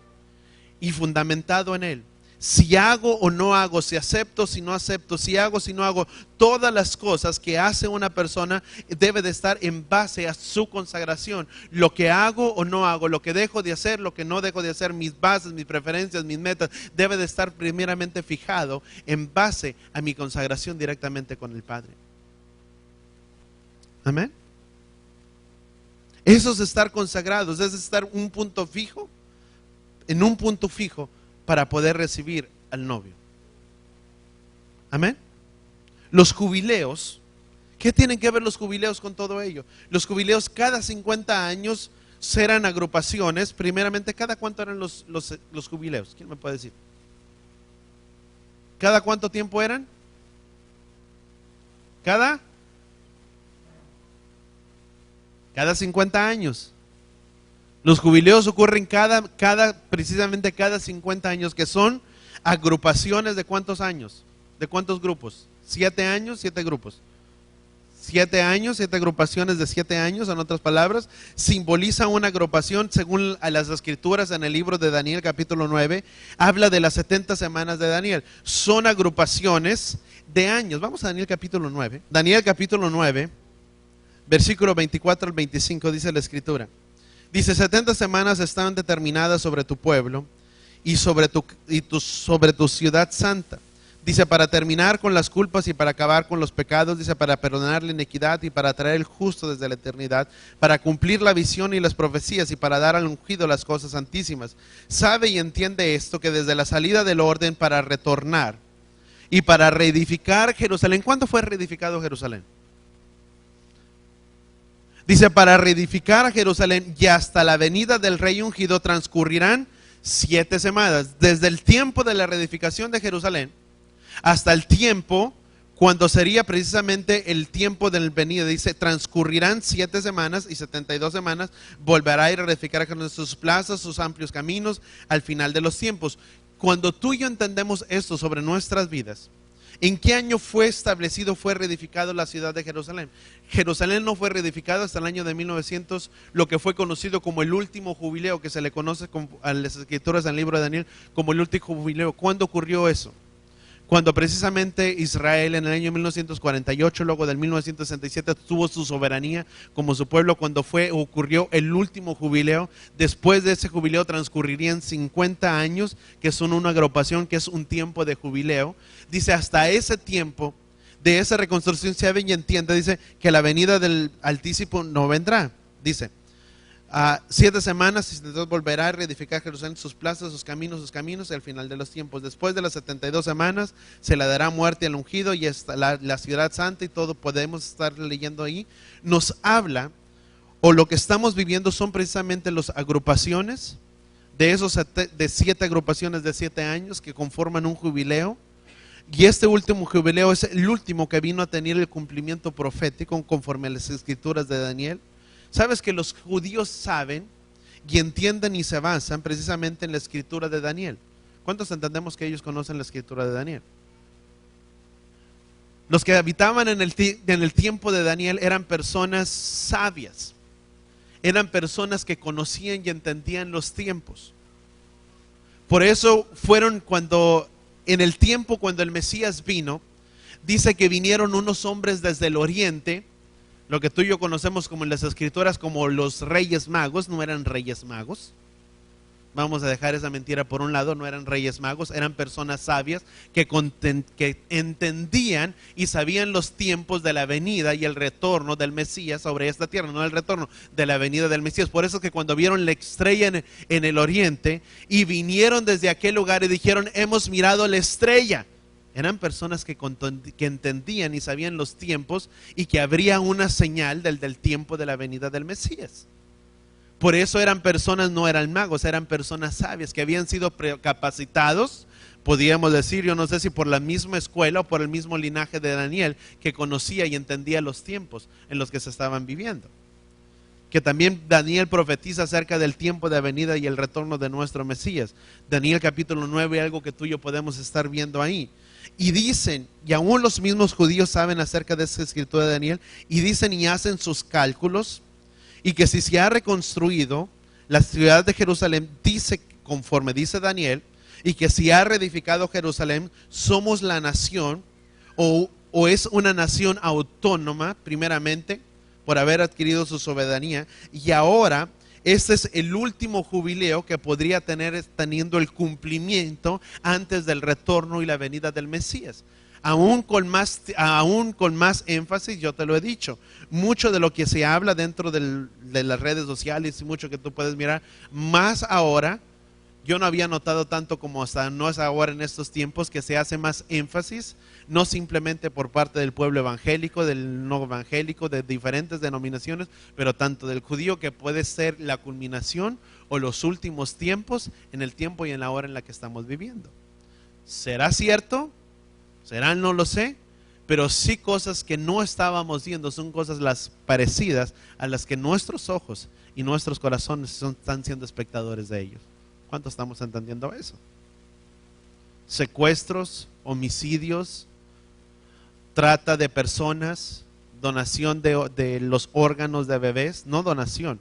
y fundamentado en Él. Si hago o no hago, si acepto, si no acepto, si hago, si no hago, todas las cosas que hace una persona debe de estar en base a su consagración. Lo que hago o no hago, lo que dejo de hacer, lo que no dejo de hacer, mis bases, mis preferencias, mis metas, debe de estar primeramente fijado en base a mi consagración directamente con el Padre. Amén. Eso es estar consagrados, es estar un punto fijo, en un punto fijo para poder recibir al novio. Amén. Los jubileos, ¿qué tienen que ver los jubileos con todo ello? Los jubileos cada 50 años serán agrupaciones. Primeramente, ¿cada cuánto eran los jubileos? ¿Quién me puede decir? ¿Cada cuánto tiempo eran? Cada 50 años. Los jubileos ocurren precisamente cada 50 años, que son agrupaciones de ¿cuántos años? ¿De cuántos grupos? 7 años, 7 grupos. 7 años, 7 agrupaciones de 7 años, en otras palabras, simboliza una agrupación según a las escrituras en el libro de Daniel capítulo 9, habla de las 70 semanas de Daniel. Son agrupaciones de años. Vamos a Daniel capítulo 9. Daniel capítulo 9, versículo 24 al 25 dice la escritura. Dice, 70 semanas están determinadas sobre tu pueblo y sobre tu ciudad santa. Dice, para terminar con las culpas y para acabar con los pecados. Dice, para perdonar la iniquidad y para traer el justo desde la eternidad, para cumplir la visión y las profecías y para dar al ungido las cosas santísimas. Sabe y entiende esto, que desde la salida del orden para retornar y para reedificar Jerusalén. ¿Cuándo fue reedificado Jerusalén? Dice, para reedificar a Jerusalén y hasta la venida del rey ungido transcurrirán 7 semanas. Desde el tiempo de la reedificación de Jerusalén hasta el tiempo cuando sería precisamente el tiempo del venida. Dice, transcurrirán 7 semanas y 72 semanas. Volverá a ir a reedificar a Jerusalén sus plazas, sus amplios caminos al final de los tiempos. Cuando tú y yo entendemos esto sobre nuestras vidas, ¿en qué año fue establecido, fue reedificado la ciudad de Jerusalén? Jerusalén no fue reedificado hasta el año de 1900, lo que fue conocido como el último jubileo, que se le conoce a las escrituras del libro de Daniel como el último jubileo. ¿Cuándo ocurrió eso? Cuando precisamente Israel en el año 1948, luego del 1967, tuvo su soberanía como su pueblo, cuando ocurrió el último jubileo. Después de ese jubileo transcurrirían 50 años, que son una agrupación, que es un tiempo de jubileo. Dice, hasta ese tiempo de esa reconstrucción se ve y entiende, dice, que la venida del Altísimo no vendrá. Dice, 7 semanas y entonces volverá a reedificar Jerusalén, sus plazas, sus caminos, y al final de los tiempos. Después de las 72 semanas se le dará muerte al ungido y hasta la ciudad santa, y todo podemos estar leyendo ahí. Nos habla, o lo que estamos viviendo son precisamente las agrupaciones de 7 agrupaciones de 7 años que conforman un jubileo. Y este último jubileo es el último que vino a tener el cumplimiento profético conforme a las escrituras de Daniel. Sabes que los judíos saben y entienden y se basan precisamente en la escritura de Daniel. ¿Cuántos entendemos que ellos conocen la escritura de Daniel? Los que habitaban en el tiempo de Daniel eran personas sabias, eran personas que conocían y entendían los tiempos. Por eso fueron cuando, en el tiempo cuando el Mesías vino, dice que vinieron unos hombres desde el oriente, lo que tú y yo conocemos como en las escrituras como los reyes magos. No eran reyes magos. Vamos a dejar esa mentira por un lado, no eran reyes magos, eran personas sabias que entendían y sabían los tiempos de la venida y el retorno del Mesías sobre esta tierra, no el retorno de la venida del Mesías. Por eso es que cuando vieron la estrella en el oriente y vinieron desde aquel lugar y dijeron, hemos mirado la estrella, eran personas que entendían y sabían los tiempos y que habría una señal del tiempo de la venida del Mesías. Por eso eran personas, no eran magos, eran personas sabias que habían sido capacitados, podríamos decir, yo no sé si por la misma escuela o por el mismo linaje de Daniel, que conocía y entendía los tiempos en los que se estaban viviendo. Que también Daniel profetiza acerca del tiempo de venida y el retorno de nuestro Mesías. Daniel capítulo 9, algo que tú y yo podemos estar viendo ahí. Y dicen, y aún los mismos judíos saben acerca de esa escritura de Daniel, y dicen y hacen sus cálculos, y que si se ha reconstruido la ciudad de Jerusalén, dice, conforme dice Daniel, y que si ha reedificado Jerusalén, somos la nación, o es una nación autónoma, primeramente, por haber adquirido su soberanía, y ahora este es el último jubileo que podría tener teniendo el cumplimiento antes del retorno y la venida del Mesías. Aún con más énfasis, yo te lo he dicho, mucho de lo que se habla dentro de las redes sociales y mucho que tú puedes mirar, más ahora, yo no había notado tanto como hasta no es ahora en estos tiempos, que se hace más énfasis, no simplemente por parte del pueblo evangélico, del no evangélico, de diferentes denominaciones, pero tanto del judío, que puede ser la culminación o los últimos tiempos en el tiempo y en la hora en la que estamos viviendo. ¿Será cierto? ¿Será? No lo sé, pero sí cosas que no estábamos viendo, son cosas las parecidas a las que nuestros ojos y nuestros corazones están siendo espectadores de ellos. ¿Cuánto estamos entendiendo eso? Secuestros, homicidios, trata de personas, donación de los órganos de bebés, no donación.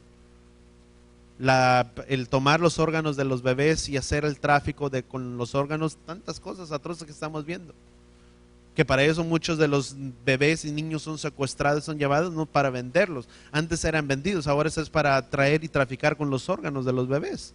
El tomar los órganos de los bebés y hacer el tráfico con los órganos, tantas cosas atroces que estamos viendo. Que para eso muchos de los bebés y niños son secuestrados, son llevados no para venderlos. Antes eran vendidos, ahora eso es para traer y traficar con los órganos de los bebés.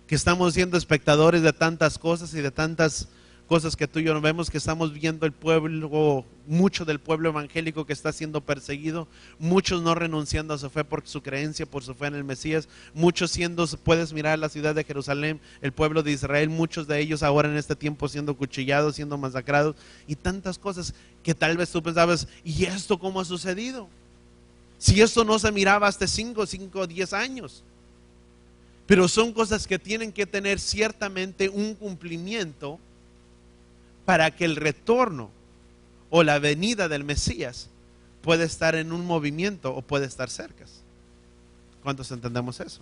Que estamos siendo espectadores de tantas cosas y de tantas cosas que tú y yo no vemos, que estamos viendo el pueblo, mucho del pueblo evangélico que está siendo perseguido, muchos no renunciando a su fe por su creencia, por su fe en el Mesías, muchos puedes mirar la ciudad de Jerusalén, el pueblo de Israel, muchos de ellos ahora en este tiempo siendo cuchillados, siendo masacrados, y tantas cosas que tal vez tú pensabas, ¿y esto cómo ha sucedido? Si esto no se miraba hasta 5 o 10 años. Pero son cosas que tienen que tener ciertamente un cumplimiento para que el retorno o la venida del Mesías pueda estar en un movimiento o pueda estar cerca. ¿Cuántos entendemos eso?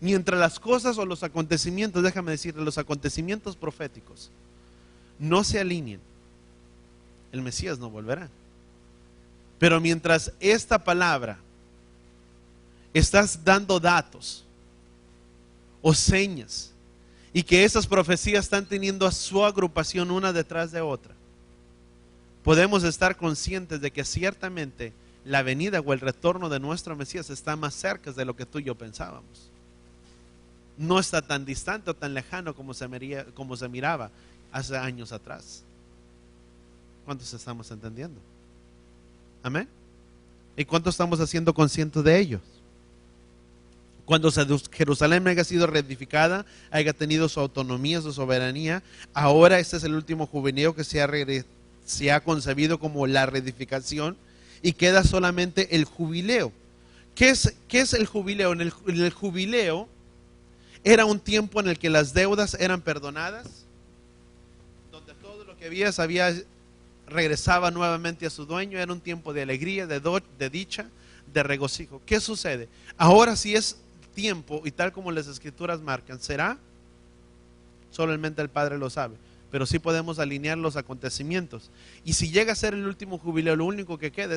Mientras las cosas o los acontecimientos, déjame decirte, los acontecimientos proféticos no se alineen, el Mesías no volverá. Pero mientras esta palabra estás dando datos o señas y que esas profecías están teniendo a su agrupación una detrás de otra, podemos estar conscientes de que ciertamente la venida o el retorno de nuestro Mesías está más cerca de lo que tú y yo pensábamos. No está tan distante o tan lejano como se miraba hace años atrás. ¿Cuántos estamos entendiendo? Amén. ¿Y cuántos estamos haciendo conscientes de ellos? Cuando Jerusalén haya sido reedificada, haya tenido su autonomía, su soberanía, ahora este es el último jubileo que se ha concebido como la reedificación y queda solamente el jubileo. ¿Qué es el jubileo? En el jubileo era un tiempo en el que las deudas eran perdonadas, lo que había regresaba nuevamente a su dueño. Era un tiempo de alegría, de dicha, de regocijo. ¿Qué sucede? Ahora sí es tiempo, y tal como las escrituras marcan, ¿será? Solamente el Padre lo sabe, pero sí podemos alinear los acontecimientos. Y si llega a ser el último jubileo, lo único que queda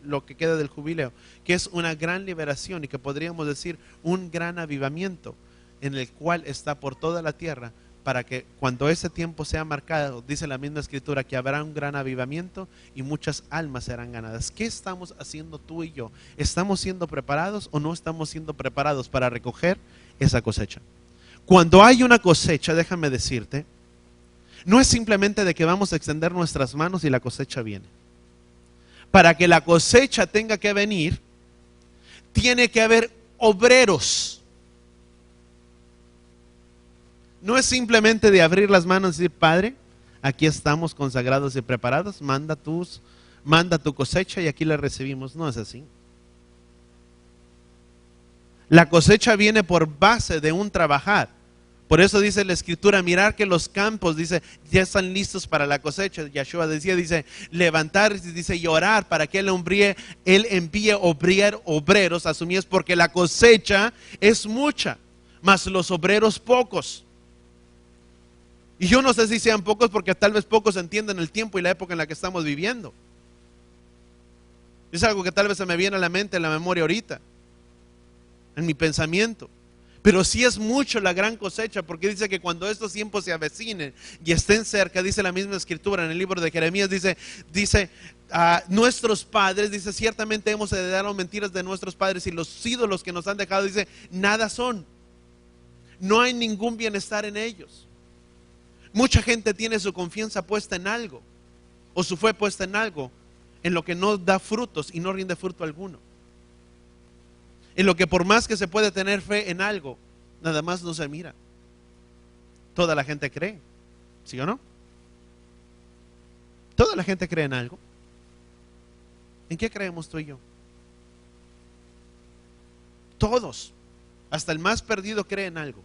lo que queda del jubileo, que es una gran liberación, y que podríamos decir un gran avivamiento, en el cual está por toda la tierra, para que cuando ese tiempo sea marcado, dice la misma escritura, que habrá un gran avivamiento y muchas almas serán ganadas. ¿Qué estamos haciendo tú y yo? ¿Estamos siendo preparados o no estamos siendo preparados para recoger esa cosecha? Cuando hay una cosecha, déjame decirte, no es simplemente de que vamos a extender nuestras manos y la cosecha viene. Para que la cosecha tenga que venir, tiene que haber obreros. No es simplemente de abrir las manos y decir, Padre, aquí estamos consagrados y preparados, manda tu cosecha y aquí la recibimos. No es así. La cosecha viene por base de un trabajar. Por eso dice la escritura, mirar que los campos, dice, ya están listos para la cosecha. Yeshua dice, levantar, dice, y orar para que Él envíe obreros a su mies, porque la cosecha es mucha, mas los obreros pocos. Y yo no sé si sean pocos, porque tal vez pocos entienden el tiempo y la época en la que estamos viviendo. Es algo que tal vez se me viene a la mente, en la memoria ahorita, en mi pensamiento. Pero sí es mucho la gran cosecha, porque dice que cuando estos tiempos se avecinen y estén cerca, dice la misma escritura en el libro de Jeremías, dice nuestros padres, dice, ciertamente hemos heredado mentiras de nuestros padres, y los ídolos que nos han dejado, dice, nada son. No hay ningún bienestar en ellos. Mucha gente tiene su confianza puesta en algo, o su fe puesta en algo, en lo que no da frutos y no rinde fruto alguno. En lo que por más que se puede tener fe en algo, nada más no se mira. Toda la gente cree, ¿sí o no? Toda la gente cree en algo. ¿En qué creemos tú y yo? Todos, hasta el más perdido cree en algo.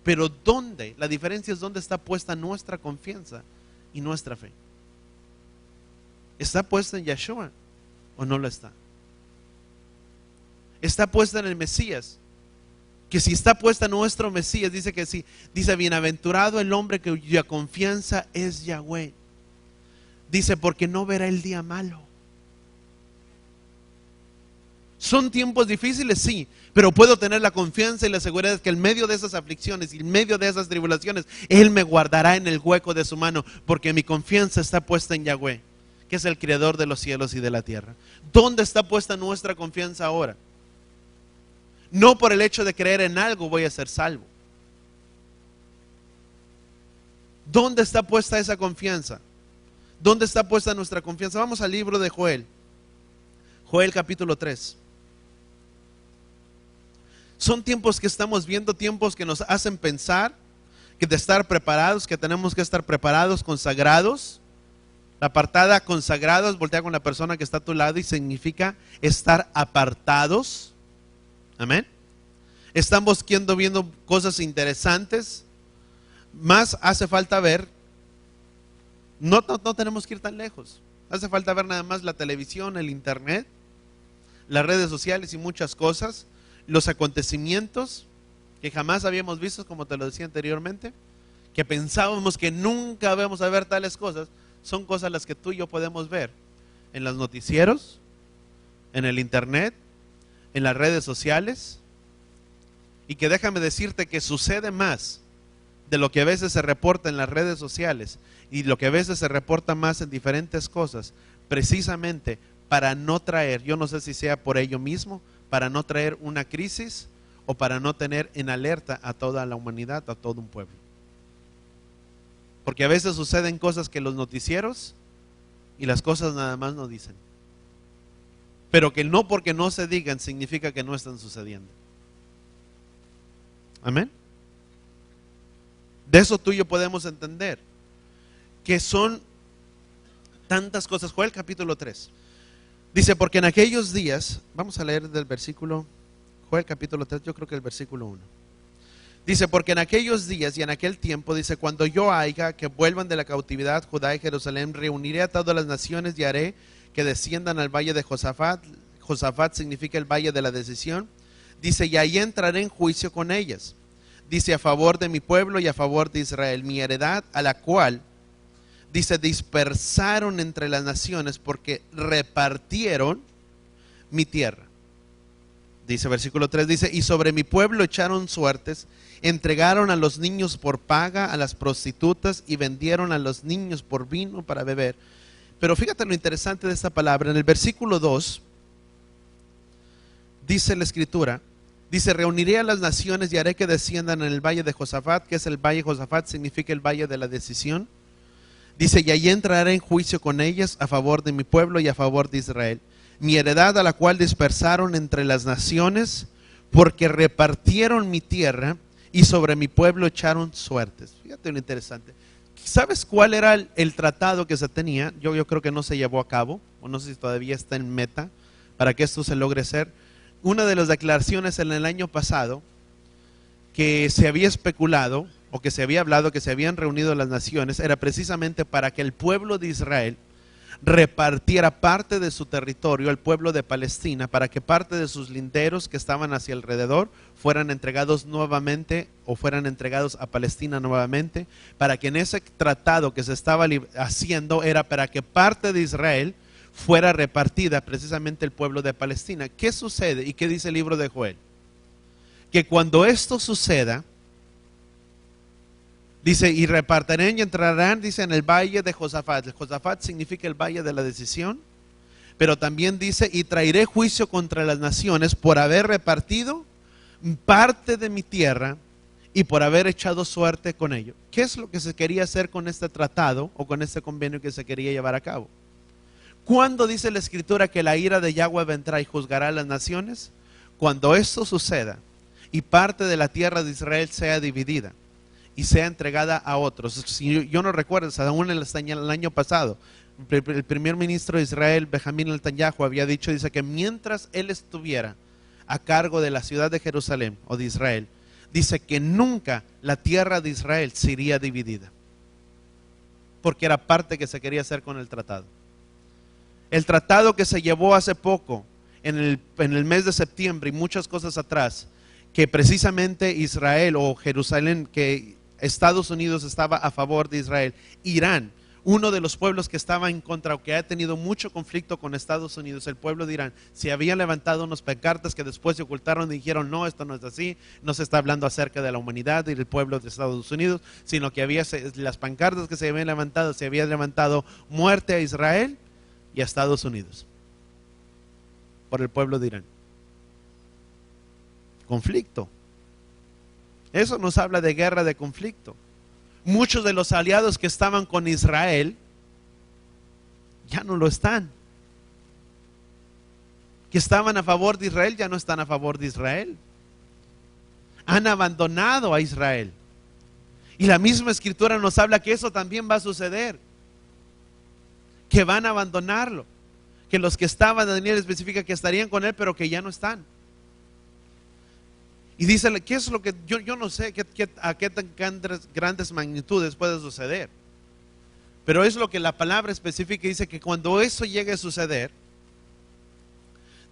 Pero ¿dónde? La diferencia es dónde está puesta nuestra confianza y nuestra fe. ¿Está puesta en Yeshua o no lo está? Está puesta en el Mesías. Que si está puesta en nuestro Mesías, dice que sí. Dice, bienaventurado el hombre cuya confianza es Yahweh. Dice, porque no verá el día malo. ¿Son tiempos difíciles? Sí, pero puedo tener la confianza y la seguridad de que en medio de esas aflicciones y en medio de esas tribulaciones, Él me guardará en el hueco de su mano, porque mi confianza está puesta en Yahweh, que es el creador de los cielos y de la tierra. ¿Dónde está puesta nuestra confianza ahora? No por el hecho de creer en algo voy a ser salvo. ¿Dónde está puesta esa confianza? ¿Dónde está puesta nuestra confianza? Vamos al libro de Joel. Joel capítulo 3. Son tiempos que estamos viendo, tiempos que nos hacen pensar que de estar preparados, que tenemos que estar preparados, consagrados. La apartada consagrados, voltea con la persona que está a tu lado, y significa estar apartados. Amén. Estamos viendo cosas interesantes. Más hace falta ver. No tenemos que ir tan lejos. Hace falta ver nada más la televisión, el internet, las redes sociales y muchas cosas. Los acontecimientos que jamás habíamos visto, como te lo decía anteriormente, que pensábamos que nunca íbamos a ver tales cosas, son cosas las que tú y yo podemos ver en los noticieros, en el internet, en las redes sociales. Y que déjame decirte que sucede más de lo que a veces se reporta en las redes sociales y lo que a veces se reporta más en diferentes cosas, precisamente para no traer, yo no sé si sea por ello mismo, para no traer una crisis o para no tener en alerta a toda la humanidad, a todo un pueblo. Porque a veces suceden cosas que los noticieros y las cosas nada más no dicen. Pero que no porque no se digan significa que no están sucediendo. Amén. De eso tú y yo podemos entender que son tantas cosas. Joel capítulo 3 dice, porque en aquellos días, vamos a leer del versículo, Joel capítulo 3, yo creo que el versículo 1. Dice, porque en aquellos días y en aquel tiempo, dice, cuando yo haya que vuelvan de la cautividad, Judá y Jerusalén, reuniré a todas las naciones y haré que desciendan al valle de Josafat. Josafat significa el valle de la decisión. Dice, y ahí entraré en juicio con ellas. Dice, a favor de mi pueblo y a favor de Israel, mi heredad, a la cual, dice, dispersaron entre las naciones porque repartieron mi tierra. Dice versículo 3, dice, y sobre mi pueblo echaron suertes, entregaron a los niños por paga a las prostitutas y vendieron a los niños por vino para beber. Pero fíjate lo interesante de esta palabra. En el versículo 2 dice la escritura, dice, reuniré a las naciones y haré que desciendan en el valle de Josafat, que es el valle de Josafat, significa el valle de la decisión. Dice, y allí entraré en juicio con ellas a favor de mi pueblo y a favor de Israel. Mi heredad, a la cual dispersaron entre las naciones, porque repartieron mi tierra y sobre mi pueblo echaron suertes. Fíjate lo interesante. ¿Sabes cuál era el tratado que se tenía? Yo creo que no se llevó a cabo, o no sé si todavía está en meta para que esto se logre hacer. Una de las declaraciones en el año pasado que se había especulado o que se había hablado que se habían reunido las naciones era precisamente para que el pueblo de Israel repartiera parte de su territorio al pueblo de Palestina, para que parte de sus linderos que estaban hacia alrededor fueran entregados nuevamente o fueran entregados a Palestina nuevamente, para que en ese tratado que se estaba haciendo era para que parte de Israel fuera repartida precisamente el pueblo de Palestina. ¿Qué sucede? ¿Y qué dice el libro de Joel? Que cuando esto suceda, dice, y repartirán y entrarán, dice, en el valle de Josafat. El Josafat significa el valle de la decisión, pero también dice, y traeré juicio contra las naciones por haber repartido parte de mi tierra y por haber echado suerte con ello. ¿Qué es lo que se quería hacer con este tratado o con este convenio que se quería llevar a cabo? ¿Cuándo dice la escritura que la ira de Yahweh vendrá y juzgará a las naciones? Cuando esto suceda y parte de la tierra de Israel sea dividida y sea entregada a otros. Si yo no recuerdo, aún el año pasado, el primer ministro de Israel, Benjamín Netanyahu, había dicho, dice que mientras él estuviera a cargo de la ciudad de Jerusalén o de Israel, dice que nunca la tierra de Israel se iría dividida, porque era parte que se quería hacer con el tratado. El tratado que se llevó hace poco, en el mes de septiembre y muchas cosas atrás, que precisamente Israel o Jerusalén, que Estados Unidos estaba a favor de Israel, Irán, uno de los pueblos que estaba en contra o que ha tenido mucho conflicto con Estados Unidos, el pueblo de Irán, se habían levantado unos pancartas que después se ocultaron y dijeron, no, esto no es así, no se está hablando acerca de la humanidad y del pueblo de Estados Unidos, sino que había las pancartas que se habían levantado muerte a Israel y a Estados Unidos por el pueblo de Irán. Conflicto. Eso nos habla de guerra, de conflicto. Muchos de los aliados que estaban con Israel ya no lo están. Que estaban a favor de Israel ya no están a favor de Israel. Han abandonado a Israel. Y la misma escritura nos habla que eso también va a suceder. Que van a abandonarlo. Que los que estaban, Daniel especifica que estarían con él, pero que ya no están. Y dice, ¿qué es lo que yo no sé a qué tan grandes magnitudes puede suceder? Pero es lo que la palabra especifica y dice que cuando eso llegue a suceder,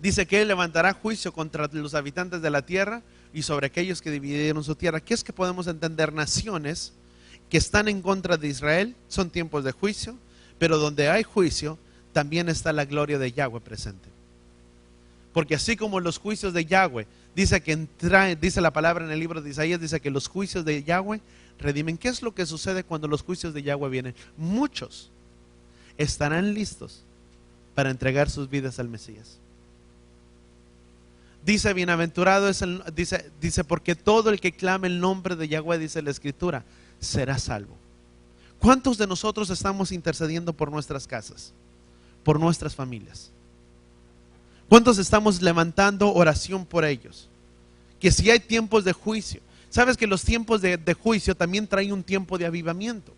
dice que él levantará juicio contra los habitantes de la tierra y sobre aquellos que dividieron su tierra. ¿Qué es que podemos entender? Naciones que están en contra de Israel, son tiempos de juicio, pero donde hay juicio, también está la gloria de Yahweh presente. Porque así como los juicios de Yahweh, dice la palabra en el libro de Isaías, dice que los juicios de Yahweh redimen. ¿Qué es lo que sucede cuando los juicios de Yahweh vienen? Muchos estarán listos para entregar sus vidas al Mesías. Dice, bienaventurado es dice, porque todo el que clame el nombre de Yahweh, dice la escritura, será salvo. ¿Cuántos de nosotros estamos intercediendo por nuestras casas, por nuestras familias? ¿Cuántos estamos levantando oración por ellos? Que si hay tiempos de juicio, sabes que los tiempos de juicio también traen un tiempo de avivamiento.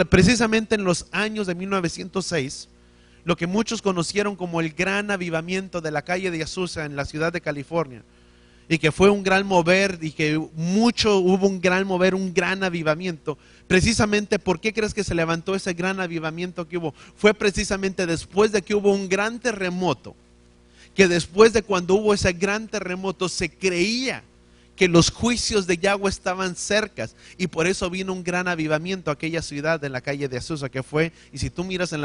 Precisamente en los años de 1906, lo que muchos conocieron como el gran avivamiento de la calle de Azusa en la ciudad de California, y que fue un gran mover y que hubo un gran mover, un gran avivamiento. Precisamente, ¿por qué crees que se levantó ese gran avivamiento que hubo? Fue precisamente después de que hubo un gran terremoto, que después de cuando hubo ese gran terremoto se creía que los juicios de Yahweh estaban cercas, y por eso vino un gran avivamiento a aquella ciudad en la calle de Azusa, que fue, y si tú miras en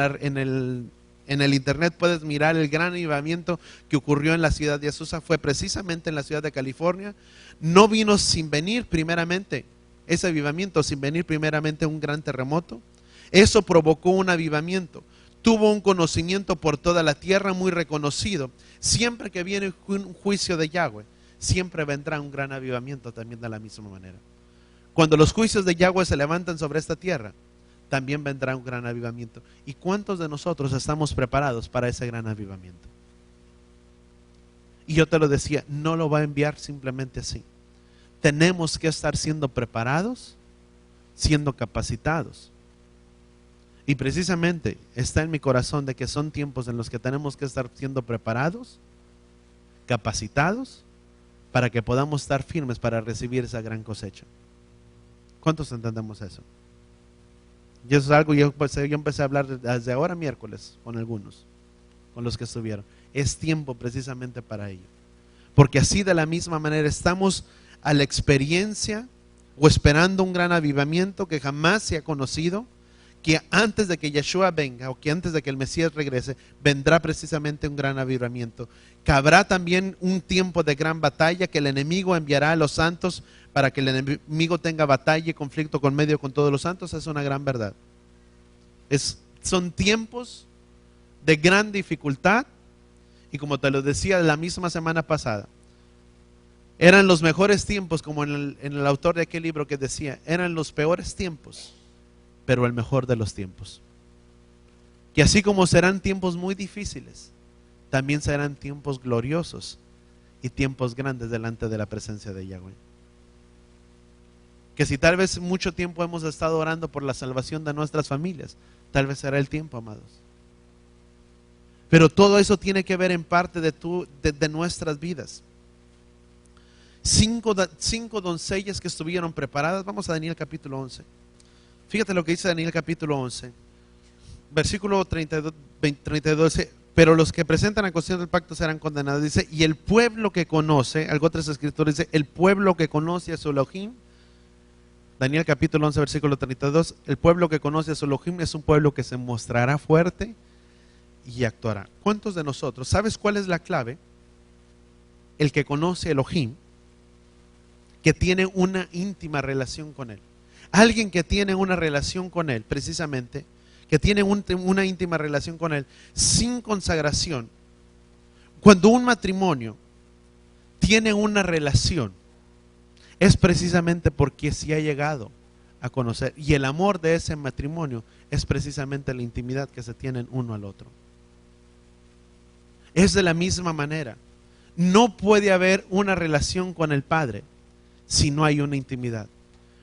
el internet puedes mirar el gran avivamiento que ocurrió en la ciudad de Azusa. Fue precisamente en la ciudad de California. No vino sin venir primeramente ese avivamiento, sin venir primeramente un gran terremoto. Eso provocó un avivamiento. Tuvo un conocimiento por toda la tierra muy reconocido. Siempre que viene un juicio de Yahweh, siempre vendrá un gran avivamiento también de la misma manera. Cuando los juicios de Yahweh se levantan sobre esta tierra, también vendrá un gran avivamiento. ¿Y cuántos de nosotros estamos preparados para ese gran avivamiento? Y yo te lo decía, no lo va a enviar simplemente así. Tenemos que estar siendo preparados, siendo capacitados. Y precisamente está en mi corazón de que son tiempos en los que tenemos que estar siendo preparados, capacitados, para que podamos estar firmes para recibir esa gran cosecha. ¿Cuántos entendemos eso? Y eso es algo que yo empecé a hablar desde ahora miércoles con algunos, con los que estuvieron. Es tiempo precisamente para ello. Porque así de la misma manera estamos a la experiencia o esperando un gran avivamiento que jamás se ha conocido, que antes de que Yeshua venga o que antes de que el Mesías regrese, vendrá precisamente un gran avivamiento. Que habrá también un tiempo de gran batalla, que el enemigo enviará a los santos para que el enemigo tenga batalla y conflicto con todos los santos. Es una gran verdad. Son tiempos de gran dificultad, y como te lo decía la misma semana pasada, eran los mejores tiempos, como en el autor de aquel libro que decía, eran los peores tiempos, pero el mejor de los tiempos. Que así como serán tiempos muy difíciles, también serán tiempos gloriosos y tiempos grandes delante de la presencia de Yahweh. Que si tal vez mucho tiempo hemos estado orando por la salvación de nuestras familias, tal vez será el tiempo, amados. Pero todo eso tiene que ver en parte de nuestras vidas. Cinco doncellas que estuvieron preparadas. Vamos a Daniel capítulo 11. Fíjate lo que dice Daniel capítulo 11, versículo 32, dice, pero los que presentan la cuestión del pacto serán condenados. Dice, y el pueblo que conoce, algo otras escrituras dice, el pueblo que conoce a su Elohim. Daniel capítulo 11, versículo 32, el pueblo que conoce a su Elohim es un pueblo que se mostrará fuerte y actuará. ¿Cuántos de nosotros, sabes cuál es la clave? El que conoce a Elohim, que tiene una íntima relación con él. Alguien que tiene una relación con él, precisamente, que tiene una íntima relación con él, sin consagración. Cuando un matrimonio tiene una relación, es precisamente porque se ha llegado a conocer. Y el amor de ese matrimonio es precisamente la intimidad que se tienen uno al otro. Es de la misma manera. No puede haber una relación con el Padre si no hay una intimidad.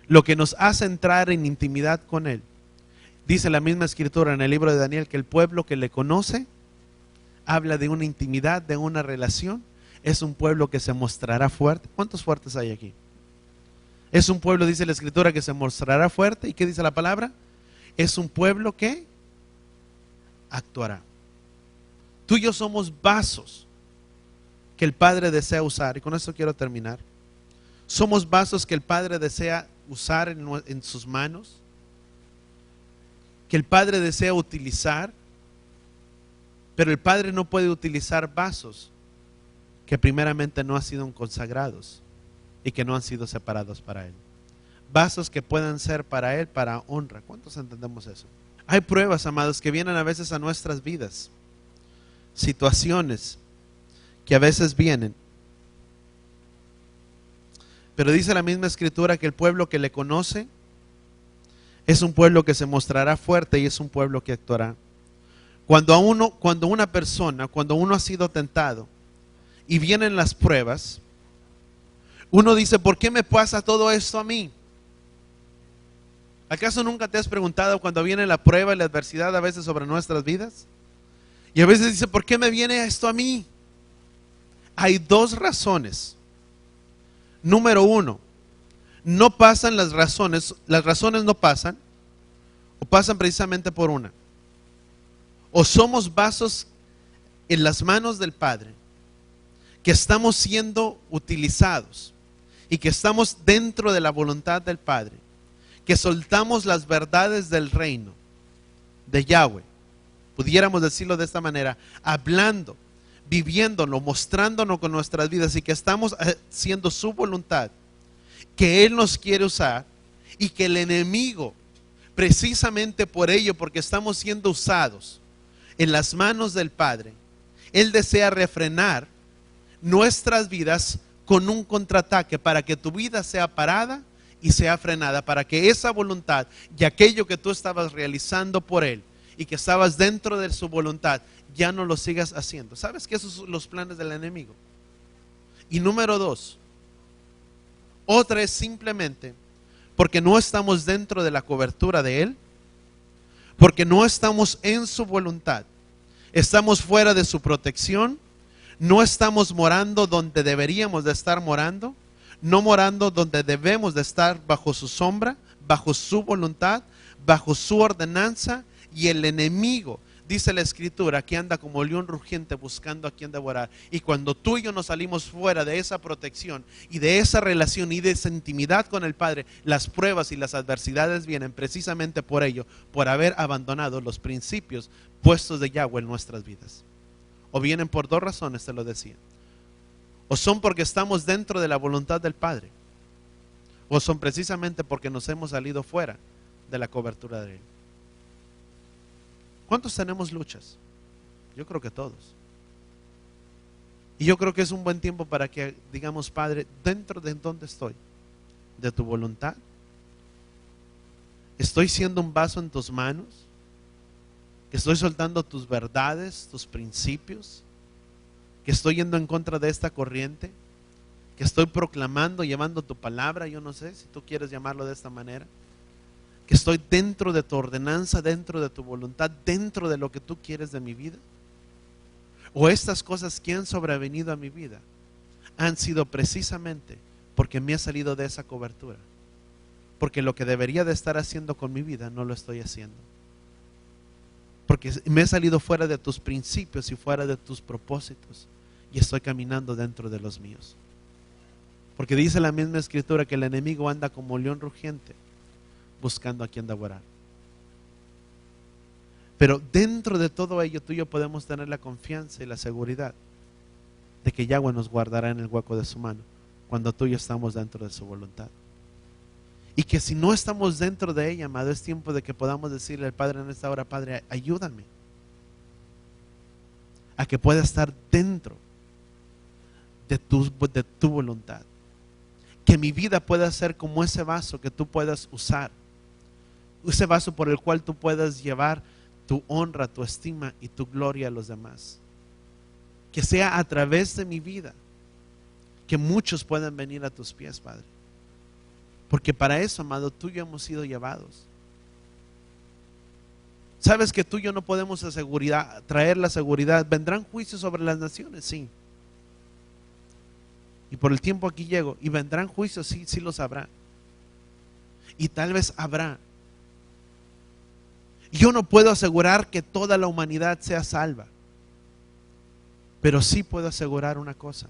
Lo que nos hace entrar en intimidad con Él, dice la misma escritura en el libro de Daniel, que el pueblo que le conoce habla de una intimidad, de una relación. Es un pueblo que se mostrará fuerte. ¿Cuántos fuertes hay aquí? Es un pueblo, dice la escritura, que se mostrará fuerte. ¿Y qué dice la palabra? Es un pueblo que actuará. Tú y yo somos vasos que el Padre desea usar. Y con esto quiero terminar. Somos vasos que el Padre desea usar en sus manos, que el Padre desea utilizar, pero el Padre no puede utilizar vasos que primeramente no han sido consagrados y que no han sido separados para Él. Vasos que puedan ser para Él para honra. ¿Cuántos entendemos eso? Hay pruebas, amados, que vienen a veces a nuestras vidas, situaciones que a veces vienen. Pero dice la misma escritura que el pueblo que le conoce es un pueblo que se mostrará fuerte y es un pueblo que actuará. Cuando una persona ha sido tentado y vienen las pruebas, uno dice, ¿por qué me pasa todo esto a mí? ¿Acaso nunca te has preguntado cuando viene la prueba y la adversidad a veces sobre nuestras vidas? Y a veces dice, ¿por qué me viene esto a mí? Hay dos razones Número uno, no pasan las razones no pasan, o pasan precisamente por una. O somos vasos en las manos del Padre, que estamos siendo utilizados y que estamos dentro de la voluntad del Padre, que soltamos las verdades del reino de Yahweh, pudiéramos decirlo de esta manera, hablando, viviéndolo, mostrándonos con nuestras vidas, y que estamos haciendo su voluntad, que Él nos quiere usar, y que el enemigo, precisamente por ello, porque estamos siendo usados en las manos del Padre, Él desea refrenar nuestras vidas con un contraataque para que tu vida sea parada y sea frenada, para que esa voluntad y aquello que tú estabas realizando por Él y que estabas dentro de su voluntad, ya no lo sigas haciendo. ¿Sabes que esos son los planes del enemigo? Y número dos, otra es simplemente porque no estamos dentro de la cobertura de Él, porque no estamos en su voluntad, estamos fuera de su protección, no estamos morando donde deberíamos de estar morando, no morando donde debemos de estar, bajo su sombra, bajo su voluntad, bajo su ordenanza. Y el enemigo, dice la Escritura, que anda como león rugiente buscando a quien devorar. Y cuando tú y yo nos salimos fuera de esa protección y de esa relación y de esa intimidad con el Padre, las pruebas y las adversidades vienen precisamente por ello, por haber abandonado los principios puestos de Yahweh en nuestras vidas. O vienen por dos razones, te lo decía. O son porque estamos dentro de la voluntad del Padre, o son precisamente porque nos hemos salido fuera de la cobertura de Él. ¿Cuántos tenemos luchas? Yo creo que todos. Y yo creo que es un buen tiempo para que digamos: Padre, dentro de donde estoy, de tu voluntad, estoy siendo un vaso en tus manos, que estoy soltando tus verdades, tus principios, que estoy yendo en contra de esta corriente, que estoy proclamando, llevando tu palabra, yo no sé si tú quieres llamarlo de esta manera, que estoy dentro de tu ordenanza, dentro de tu voluntad, dentro de lo que tú quieres de mi vida. O estas cosas que han sobrevenido a mi vida han sido precisamente porque me he salido de esa cobertura, porque lo que debería de estar haciendo con mi vida no lo estoy haciendo, porque me he salido fuera de tus principios y fuera de tus propósitos, y estoy caminando dentro de los míos. Porque dice la misma Escritura que el enemigo anda como león rugiente buscando a quien devorar. Pero dentro de todo ello, tú y yo podemos tener la confianza y la seguridad de que Yahweh nos guardará en el hueco de su mano cuando tú y yo estamos dentro de su voluntad. Y que si no estamos dentro de ella, amado, es tiempo de que podamos decirle al Padre en esta hora: Padre, ayúdame a que pueda estar dentro de tu voluntad. Que mi vida pueda ser como ese vaso que tú puedas usar, ese vaso por el cual tú puedas llevar tu honra, tu estima y tu gloria a los demás. Que sea a través de mi vida que muchos puedan venir a tus pies, Padre. Porque para eso, amado, tú y yo hemos sido llevados. Sabes que tú y yo no podemos traer la seguridad. Vendrán juicios sobre las naciones, sí. Y por el tiempo aquí llego. Y vendrán juicios, sí, sí los habrá. Y tal vez habrá. Yo no puedo asegurar que toda la humanidad sea salva, pero sí puedo asegurar una cosa: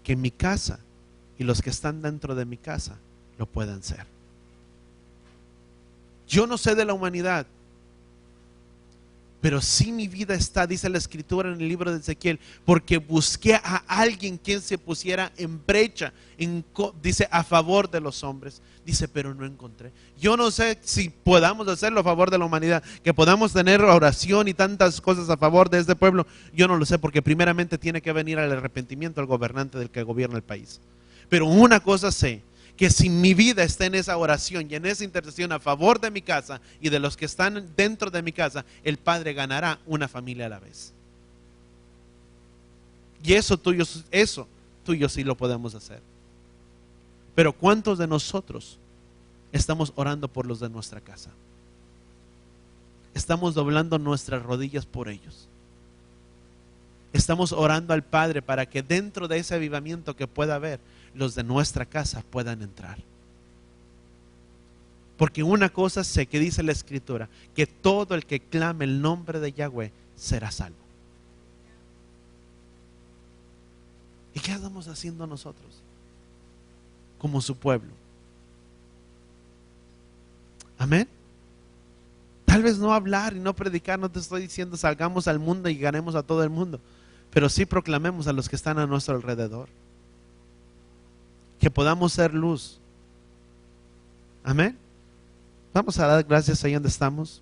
que mi casa y los que están dentro de mi casa lo puedan ser. Yo no sé de la humanidad, pero sí mi vida está, dice la Escritura en el libro de Ezequiel, porque busqué a alguien quien se pusiera en brecha, dice, a favor de los hombres. Dice, pero no encontré. Yo no sé si podamos hacerlo a favor de la humanidad, que podamos tener oración y tantas cosas a favor de este pueblo. Yo no lo sé, porque primeramente tiene que venir al arrepentimiento al gobernante del que gobierna el país. Pero una cosa sé, que si mi vida está en esa oración y en esa intercesión a favor de mi casa y de los que están dentro de mi casa, el Padre ganará una familia a la vez. Y eso tú y yo sí lo podemos hacer. Pero ¿cuántos de nosotros estamos orando por los de nuestra casa? Estamos doblando nuestras rodillas por ellos. Estamos orando al Padre para que dentro de ese avivamiento que pueda haber, los de nuestra casa puedan entrar. Porque una cosa sé que dice la Escritura, que todo el que clame el nombre de Yahweh será salvo. ¿Y qué estamos haciendo nosotros como su pueblo? Amén. Tal vez no hablar y no predicar, no te estoy diciendo salgamos al mundo y ganemos a todo el mundo, pero sí proclamemos a los que están a nuestro alrededor, que podamos ser luz. Amén. Vamos a dar gracias ahí donde estamos.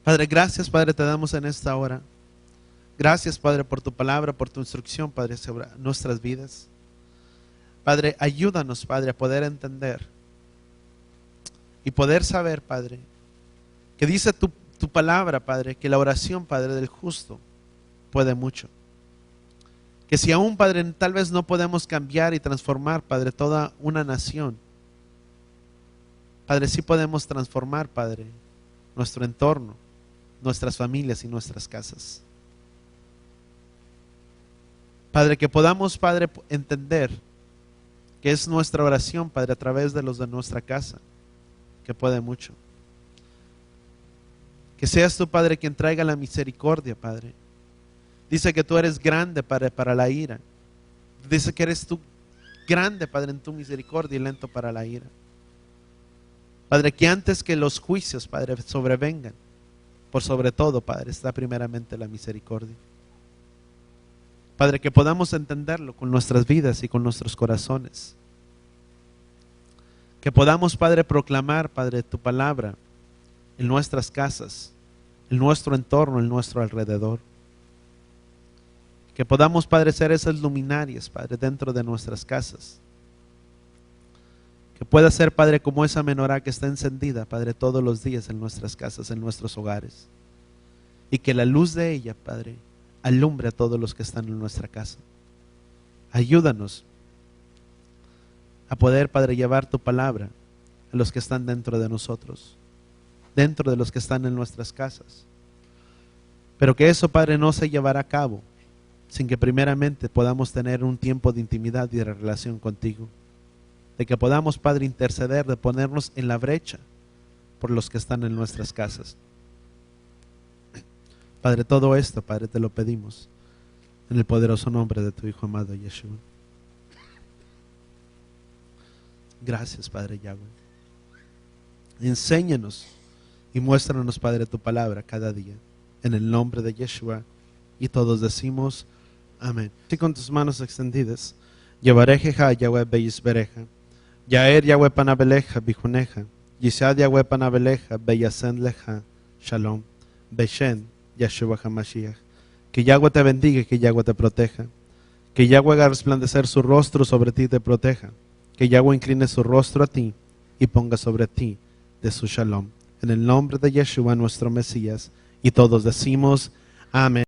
Padre, gracias, Padre, te damos en esta hora. Gracias, Padre, por tu palabra, por tu instrucción, Padre, sobre nuestras vidas. Padre, ayúdanos, Padre, a poder entender y poder saber, Padre, que dice tu palabra, Padre, que la oración, Padre, del justo puede mucho. Que si aún, Padre, tal vez no podemos cambiar y transformar, Padre, toda una nación, Padre, sí podemos transformar, Padre, nuestro entorno, nuestras familias y nuestras casas. Padre, que podamos, Padre, entender que es nuestra oración, Padre, a través de los de nuestra casa, que puede mucho. Que seas tú, Padre, quien traiga la misericordia, Padre. Dice que tú eres grande, Padre, para la ira. Dice que eres tú grande, Padre, en tu misericordia y lento para la ira. Padre, que antes que los juicios, Padre, sobrevengan, por sobre todo, Padre, está primeramente la misericordia. Padre, que podamos entenderlo con nuestras vidas y con nuestros corazones. Que podamos, Padre, proclamar, Padre, tu palabra en nuestras casas, en nuestro entorno, en nuestro alrededor. Que podamos, Padre, ser esas luminarias, Padre, dentro de nuestras casas. Que pueda ser, Padre, como esa menorá que está encendida, Padre, todos los días en nuestras casas, en nuestros hogares. Y que la luz de ella, Padre, alumbre a todos los que están en nuestra casa. Ayúdanos a poder, Padre, llevar tu palabra a los que están dentro de nosotros, dentro de los que están en nuestras casas. Pero que eso, Padre, no se llevará a cabo sin que primeramente podamos tener un tiempo de intimidad y de relación contigo. De que podamos, Padre, interceder, de ponernos en la brecha por los que están en nuestras casas. Padre, todo esto, Padre, te lo pedimos en el poderoso nombre de tu Hijo amado Yeshua. Gracias, Padre Yahweh. Enséñanos y muéstranos, Padre, tu palabra cada día en el nombre de Yeshua. Y todos decimos amén. Y con tus manos extendidas, Yevarejeja Yahweh Beyisbereja, Yaer Yahweh Panabeleja Bijuneja, Yishad Yahweh Panabeleja Beyasen Leja, Shalom, Beshen Yeshua HaMashiach. Que Yahweh te bendiga y que Yahweh te proteja. Que Yahweh haga resplandecer su rostro sobre ti y te proteja. Que Yahweh incline su rostro a ti y ponga sobre ti de su Shalom. En el nombre de Yeshua nuestro Mesías. Y todos decimos amén.